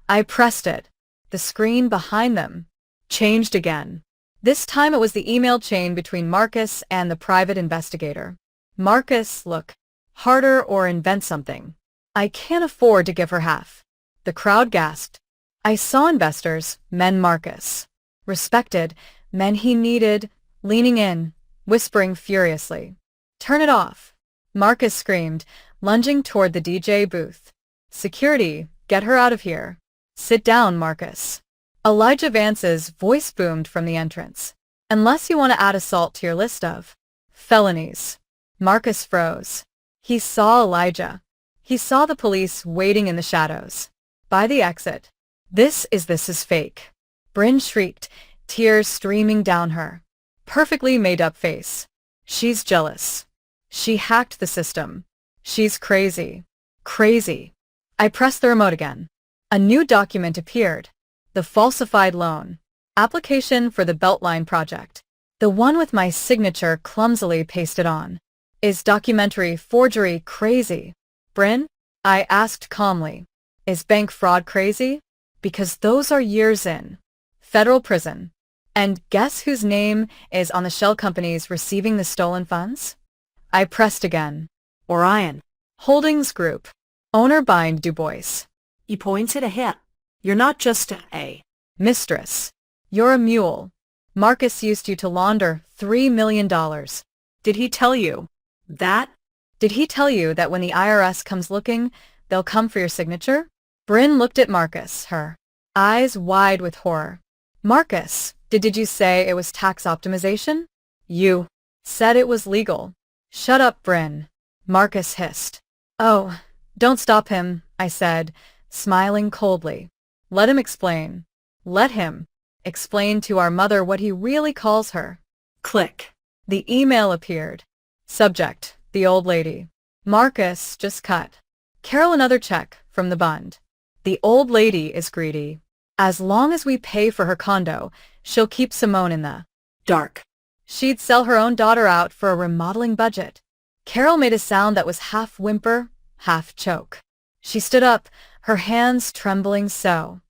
I pressed it. The screen behind them changed again. This time it was the email chain between Marcus and the private investigator. Marcus, look harder or invent something. I can't afford to give her half. The crowd gasped. I saw investors, men Marcus respected, men he needed, leaning in, whispering furiously. Turn it off. Marcus screamed, lunging toward the DJ booth. Security, get her out of here. Sit down, Marcus. Elijah Vance's voice boomed from the entrance. Unless you want to add assault to your list of felonies. Marcus froze. He saw Elijah. He saw the police waiting in the shadows. By the exit. This is fake. Bryn shrieked, tears streaming down her perfectly made-up face. She's jealous. She hacked the system. She's crazy. Crazy. I pressed the remote again. A new document appeared. The falsified loan. Application for the Beltline project. The one with my signature clumsily pasted on. Is documentary forgery crazy? Bryn? I asked calmly. Is bank fraud crazy? Because those are years in federal prison. And guess whose name is on the shell companies receiving the stolen funds? I pressed again. Orion. Holdings Group. Owner Bind Du Bois. You pointed ahead. You're not just a Mistress. You're a mule. Marcus used you to launder $3 million. Did he tell you that? Did he tell you that when the IRS comes looking, they'll come for your signature? Bryn looked at Marcus, her eyes wide with horror. Marcus, did you say it was tax optimization? You said it was legal. Shut up, Bryn. Marcus hissed. Oh, don't stop him, I said, smiling coldly. Let him explain. Let him explain to our mother what he really calls her. Click. The email appeared. Subject, the old lady. Marcus just cut Carol another check from the bund. The old lady is greedy. As long as we pay for her condo, she'll keep Simone in the dark. She'd sell her own daughter out for a remodeling budget. Carol made a sound that was half whimper, half choke. She stood up, her hands trembling so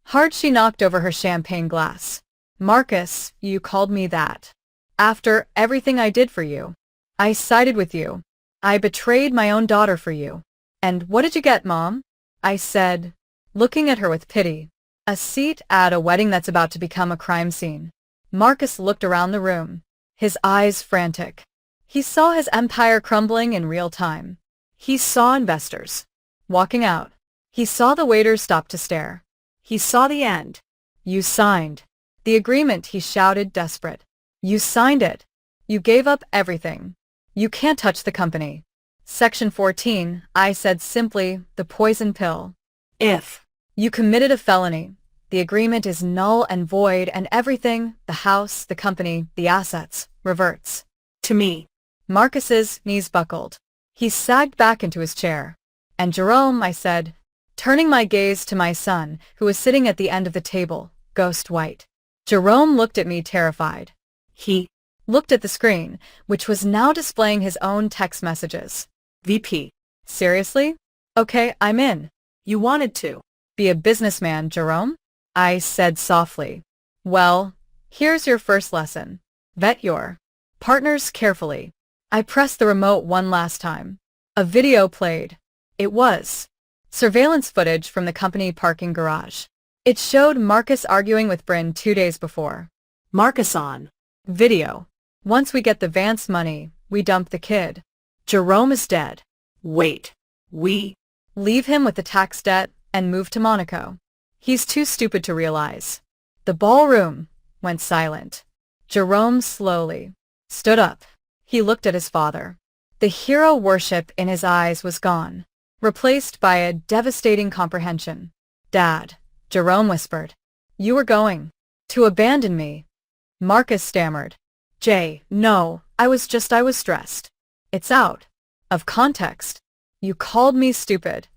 hard she knocked over her champagne glass. Marcus, you called me that. After everything I did for you. I sided with you. I betrayed my own daughter for you. And what did you get, Mom? I said, looking at her with pity. A seat at a wedding that's about to become a crime scene. Marcus looked around the room, his eyes frantic. He saw his empire crumbling in real time. He saw investors walking out. He saw the waiters stop to stare. He saw the end. You signed the agreement, he shouted, desperate. You signed it. You gave up everything. You can't touch the company. Section 14, I said simply, the poison pill. If you committed a felony, the agreement is null and void and everything, the house, the company, the assets, reverts to me. Marcus's knees buckled. He sagged back into his chair. And Jerome, I said, turning my gaze to my son, who was sitting at the end of the table, ghost white. Jerome looked at me terrified. He looked at the screen, which was now displaying his own text messages. VP. Seriously? Okay, I'm in. You wanted to be a businessman, Jerome? I said softly. Well, here's your first lesson. Vet your partners carefully. I pressed the remote one last time. A video played. It was surveillance footage from the company parking garage. It showed Marcus arguing with Bryn 2 days before. Marcus on video. Once we get the Vance money, we dump the kid. Jerome is dead. Wait. We leave him with the tax debt and move to Monaco. He's too stupid to realize. The ballroom went silent. Jerome slowly stood up. He looked at his father. The hero worship in his eyes was gone, replaced by a devastating comprehension. Dad, Jerome whispered. You were going to abandon me. Marcus stammered. Jay, no, I was stressed. It's out of context. You called me stupid.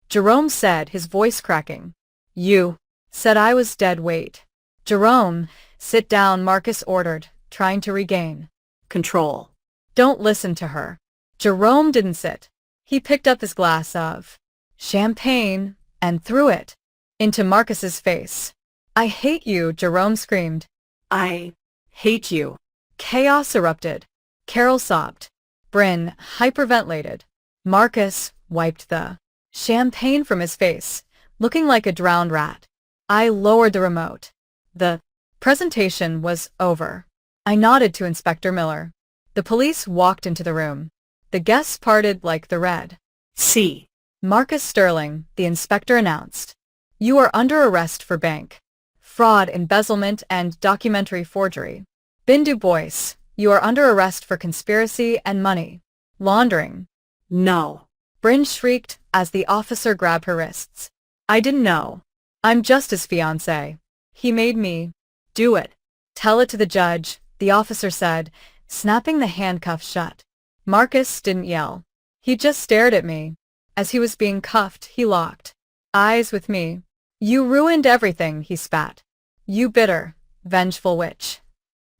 Jerome said, his voice cracking. You said I was dead weight. Jerome, sit down, Marcus ordered, trying to regain Control. Don't listen to her. Jerome didn't sit. He picked up his glass of champagne and threw it into Marcus's face. I hate you, Jerome screamed. I hate you. Chaos erupted. Carol sobbed. Bryn hyperventilated. Marcus wiped the champagne from his face, looking like a drowned rat. I lowered the remote. The presentation was over. I nodded to Inspector Miller. The police walked into the room. The guests parted like the Red Sea. Marcus Sterling, the inspector announced. You are under arrest for bank fraud, embezzlement, and documentary forgery. Ben Du Bois, you are under arrest for conspiracy and money laundering. No. Bryn shrieked as the officer grabbed her wrists. I didn't know. I'm just his fiancé. He made me do it. Tell it to the judge, the officer said, snapping the handcuffs shut. Marcus didn't yell. He just stared at me. As he was being cuffed, he locked eyes with me. You ruined everything, he spat. You bitter, vengeful witch.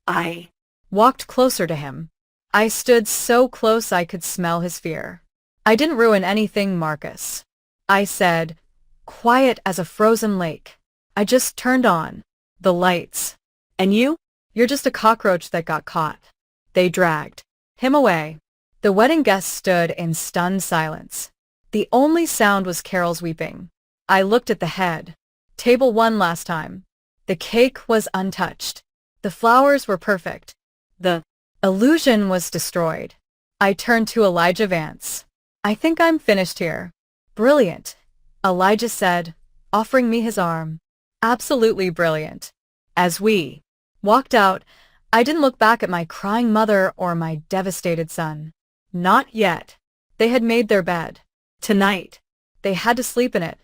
I Walked closer to him. I stood so close I could smell his fear. I didn't ruin anything, Marcus. I said, quiet as a frozen lake. I just turned on the lights. And you? You're just a cockroach that got caught. They dragged him away. The wedding guests stood in stunned silence. The only sound was Carol's weeping. I looked at the head. Table one last time. The cake was untouched. The flowers were perfect. The illusion was destroyed. I turned to Elijah Vance. I think I'm finished here. Brilliant, Elijah said, offering me his arm. Absolutely brilliant. As we walked out, I didn't look back at my crying mother or my devastated son. Not yet. They had made their bed. Tonight. They had to sleep in it.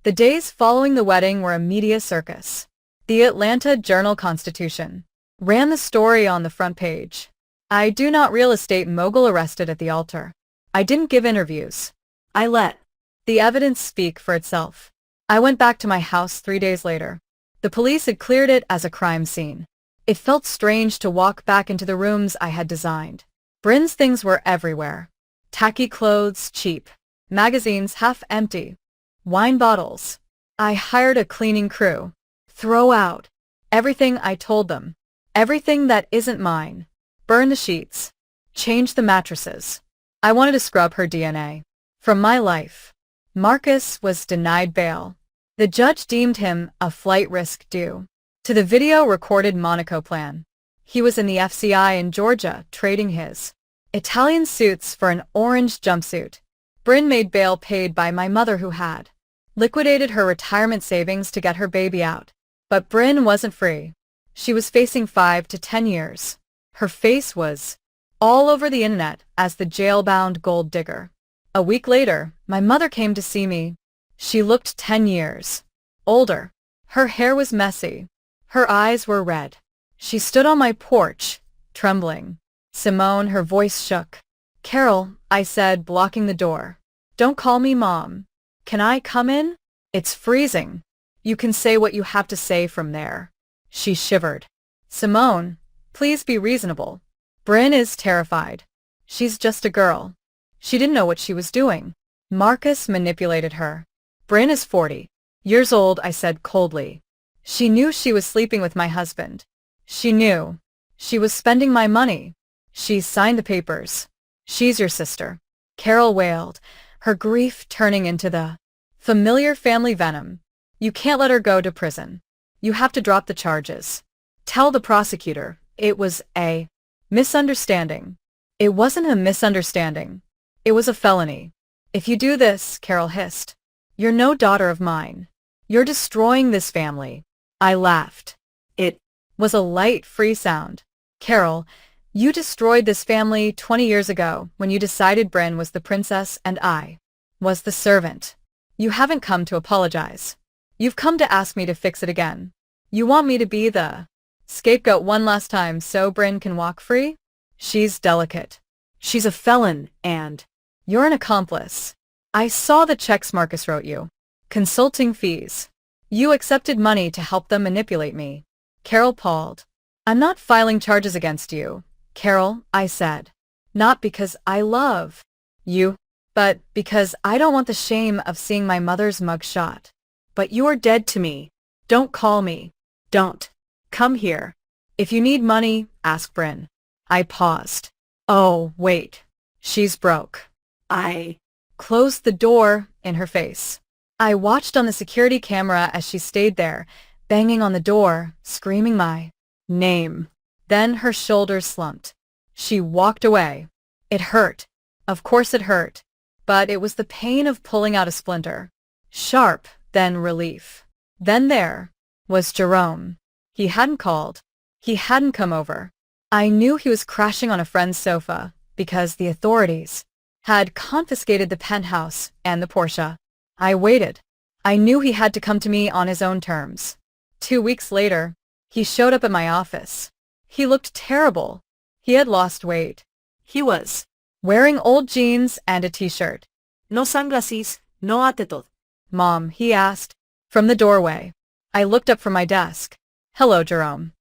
The days following the wedding were a media circus. The Atlanta Journal-Constitution ran the story on the front page. I do not real estate mogul arrested at the altar. I didn't give interviews. I let the evidence speak for itself. I went back to my house 3 days later. The police had cleared it as a crime scene. It felt strange to walk back into the rooms I had designed. Bryn's things were everywhere. Tacky clothes, cheap. Magazines half empty. Wine bottles. I hired a cleaning crew. Throw out everything, I told them. Everything that isn't mine. Burn the sheets. Change the mattresses. I wanted to scrub her DNA from my life. Marcus was denied bail. The judge deemed him a flight risk due to the video-recorded Monaco plan. He was in the FCI in Georgia trading his Italian suits for an orange jumpsuit. Bryn made bail paid by my mother who had liquidated her retirement savings to get her baby out. But Bryn wasn't free. She was facing 5 to 10 years. Her face was all over the internet as the jail-bound gold digger. A week later, my mother came to see me. She looked 10 years older. Her hair was messy. Her eyes were red. She stood on my porch, trembling. Simone, her voice shook. Carol, I said, blocking the door. Don't call me Mom. Can I come in? It's freezing. You can say what you have to say from there. She shivered. Simone, please be reasonable. Bryn is terrified. She's just a girl. She didn't know what she was doing. Marcus manipulated her. Bryn is 40 years old, I said coldly. She knew she was sleeping with my husband. She knew. She was spending my money. She signed the papers. She's your sister. Carol wailed, her grief turning into the familiar family venom. You can't let her go to prison. You have to drop the charges. Tell the prosecutor it was a misunderstanding. It wasn't a misunderstanding. It was a felony. If you do this, Carol hissed, you're no daughter of mine. You're destroying this family. I laughed. It was a light, free sound. Carol, you destroyed this family 20 years ago when you decided Bryn was the princess and I was the servant. You haven't come to apologize. You've come to ask me to fix it again. You want me to be the scapegoat one last time so Bryn can walk free? She's delicate. She's a felon and you're an accomplice. I saw the checks Marcus wrote you. Consulting fees. You accepted money to help them manipulate me. Carol palled. I'm not filing charges against you, Carol, I said. Not because I love you, but because I don't want the shame of seeing my mother's mugshot. But you are dead to me. Don't call me. Don't. Come here. If you need money, ask Bryn. I paused. Oh, wait. She's broke. I Closed the door in her face. I watched on the security camera as she stayed there, banging on the door, screaming my name. Then her shoulders slumped. She walked away. It hurt. Of course it hurt. But it was the pain of pulling out a splinter. Sharp, then relief. Then there was Jerome. He hadn't called. He hadn't come over. I knew he was crashing on a friend's sofa because the authorities had confiscated the penthouse and the Porsche. I waited. I knew he had to come to me on his own terms. 2 weeks later, he showed up at my office. He looked terrible. He had lost weight. He was Wearing old jeans and a t-shirt. no sunglasses, no atetod. Mom, he asked, from the doorway. I looked up from my desk. Hello, Jerome.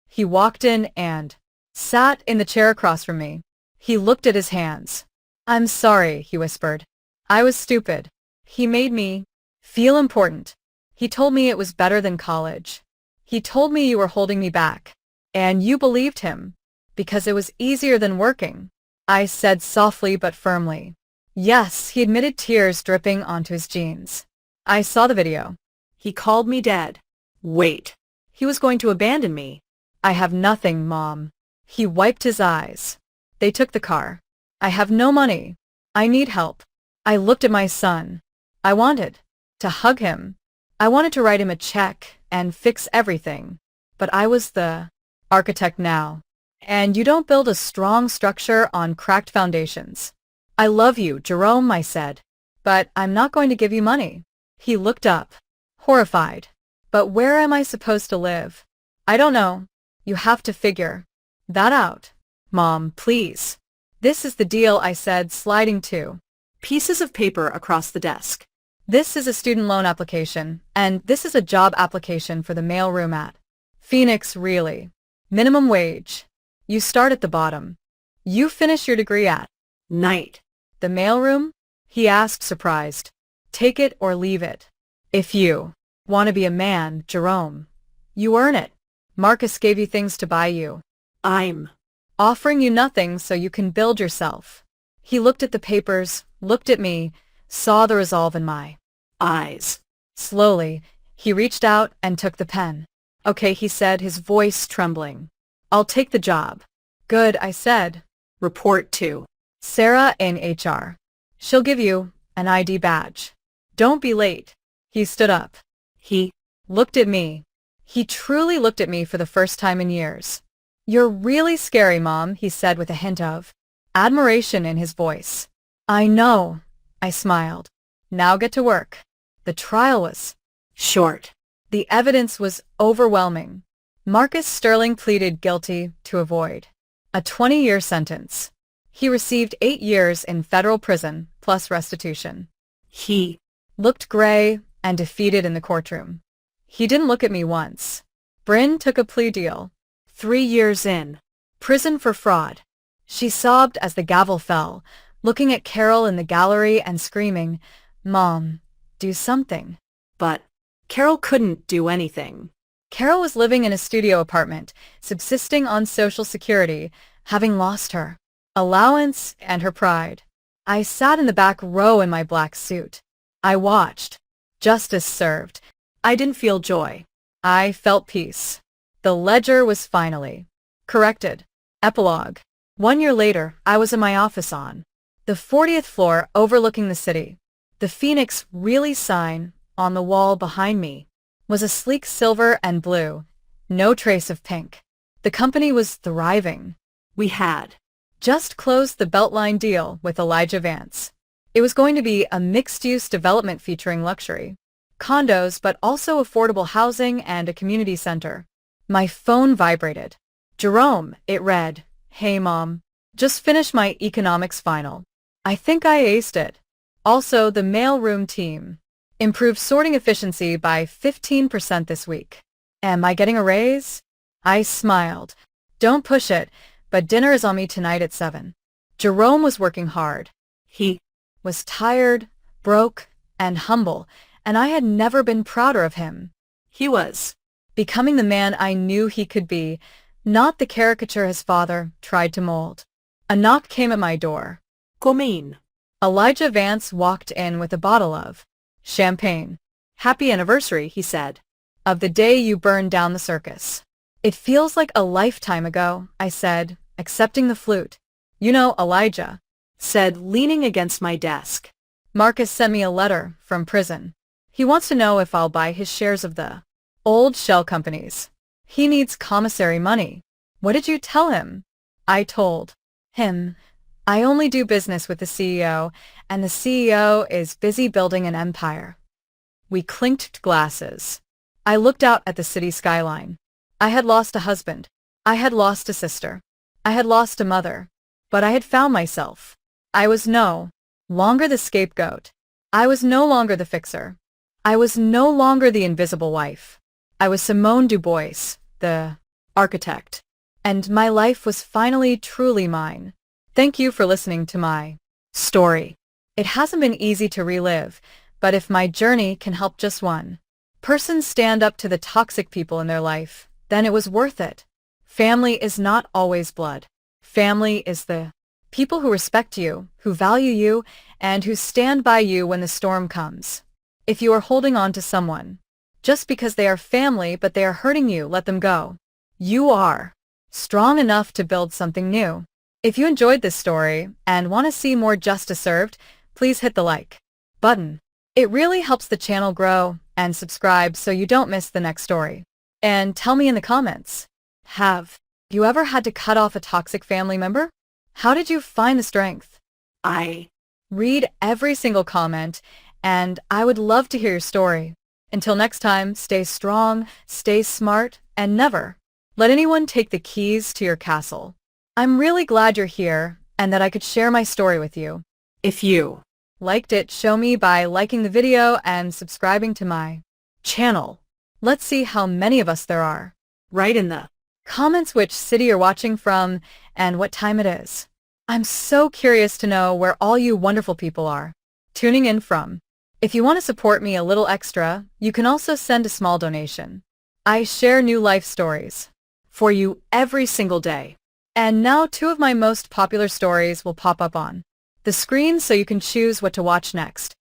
He walked in and sat in the chair across from me. He looked at his hands. I'm sorry, he whispered. I was stupid. He made me feel important. He told me it was better than college. He told me you were holding me back. And you believed him. Because it was easier than working. I said softly but firmly. Yes, he admitted, tears dripping onto his jeans. I saw the video. He called me dead. Wait. He was going to abandon me. I have nothing, Mom. He wiped his eyes. They took the car. I have no money. I need help. I looked at my son. I wanted to hug him. I wanted to write him a check and fix everything. But I was the architect now. And you don't build a strong structure on cracked foundations. I love you, Jerome, I said. But I'm not going to give you money. He looked up, horrified. But where am I supposed to live? I don't know. You have to figure that out. Mom, please. This is the deal, I said, sliding to Pieces of paper across the desk. This is a student loan application, and this is a job application for the mailroom at Phoenix, really. Minimum wage. You start at the bottom. You finish your degree at Night. the mailroom? He asked, surprised. Take it or leave it. If you want to be a man, Jerome, you earn it. Marcus gave you things to buy you. I'm Offering you nothing so you can build yourself. He looked at the papers, looked at me, saw the resolve in my eyes. Slowly, he reached out and took the pen. Okay, he said, his voice trembling. I'll take the job. Good, I said. Report to Sarah in HR. She'll give you an ID badge. Don't be late. He stood up. He Looked at me. He truly looked at me for the first time in years. You're really scary, Mom, he said with a hint of admiration in his voice. I know, I smiled. Now get to work. The trial was short. The evidence was overwhelming. Marcus Sterling pleaded guilty to avoid a 20-year sentence. He received 8 years in federal prison plus restitution. He Looked gray and defeated in the courtroom. He didn't look at me once. Bryn took a plea deal. 3 years in Prison for fraud. She sobbed as the gavel fell, looking at Carol in the gallery and screaming, Mom, do something. But Carol couldn't do anything. Carol was living in a studio apartment, subsisting on Social Security, having lost her allowance and her pride. I sat in the back row in my black suit. I watched. Justice served. I didn't feel joy. I felt peace. The ledger was finally corrected. Epilogue. 1 year later, I was in my office on the 40th floor overlooking the city. The Phoenix Really sign on the wall behind me was a sleek silver and blue, no trace of pink. The company was thriving. We had just closed the Beltline deal with Elijah Vance. It was going to be a mixed-use development featuring luxury condos, but also affordable housing and a community center. My phone vibrated. Jerome, it read. Hey, Mom. Just finished my economics final. I think I aced it. Also, the mailroom team improved sorting efficiency by 15% this week. Am I getting a raise? I smiled. Don't push it, but dinner is on me tonight at 7. Jerome was working hard. He Was tired, broke, and humble, and I had never been prouder of him. he was. Becoming the man I knew he could be, not the caricature his father tried to mold. A knock came at my door. Come in. Elijah Vance walked in with a bottle of champagne. Happy anniversary, he said. Of the day you burned down the circus. It feels like a lifetime ago, I said, accepting the flute. You know, Elijah Said, leaning against my desk. Marcus sent me a letter from prison. He wants to know if I'll buy his shares of the old shell companies. He needs commissary money. What did you tell him? I told him, I only do business with the CEO, and the CEO is busy building an empire. We clinked glasses. I looked out at the city skyline. I had lost a husband. I had lost a sister. I had lost a mother. But I had found myself. I was no longer the scapegoat. I was no longer the fixer. I was no longer the invisible wife. I was Simone Du Bois, the Architect. and my life was finally truly mine. Thank you for listening to my story. It hasn't been easy to relive, but if my journey can help just one person stand up to the toxic people in their life, then it was worth it. Family is not always blood. Family is the people who respect you, who value you, and who stand by you when the storm comes. If you are holding on to someone, just because they are family but they are hurting you, let them go. You are strong enough to build something new. If you enjoyed this story and want to see more justice served, please hit the like button. It really helps the channel grow, and subscribe so you don't miss the next story. And tell me in the comments, have you ever had to cut off a toxic family member? How did you find the strength? I Read every single comment, and I would love to hear your story. Until next time, stay strong, stay smart, and never let anyone take the keys to your castle. I'm really glad you're here and that I could share my story with you. If you Liked it, show me by liking the video and subscribing to my channel. Let's see how many of us there are. write in the Comments which city you're watching from and what time it is. I'm so curious to know where all you wonderful people are tuning in from. If you want to support me a little extra, you can also send a small donation. I share new life stories for you every single day. and now 2 of my most popular stories will pop up on the screen so you can choose what to watch next.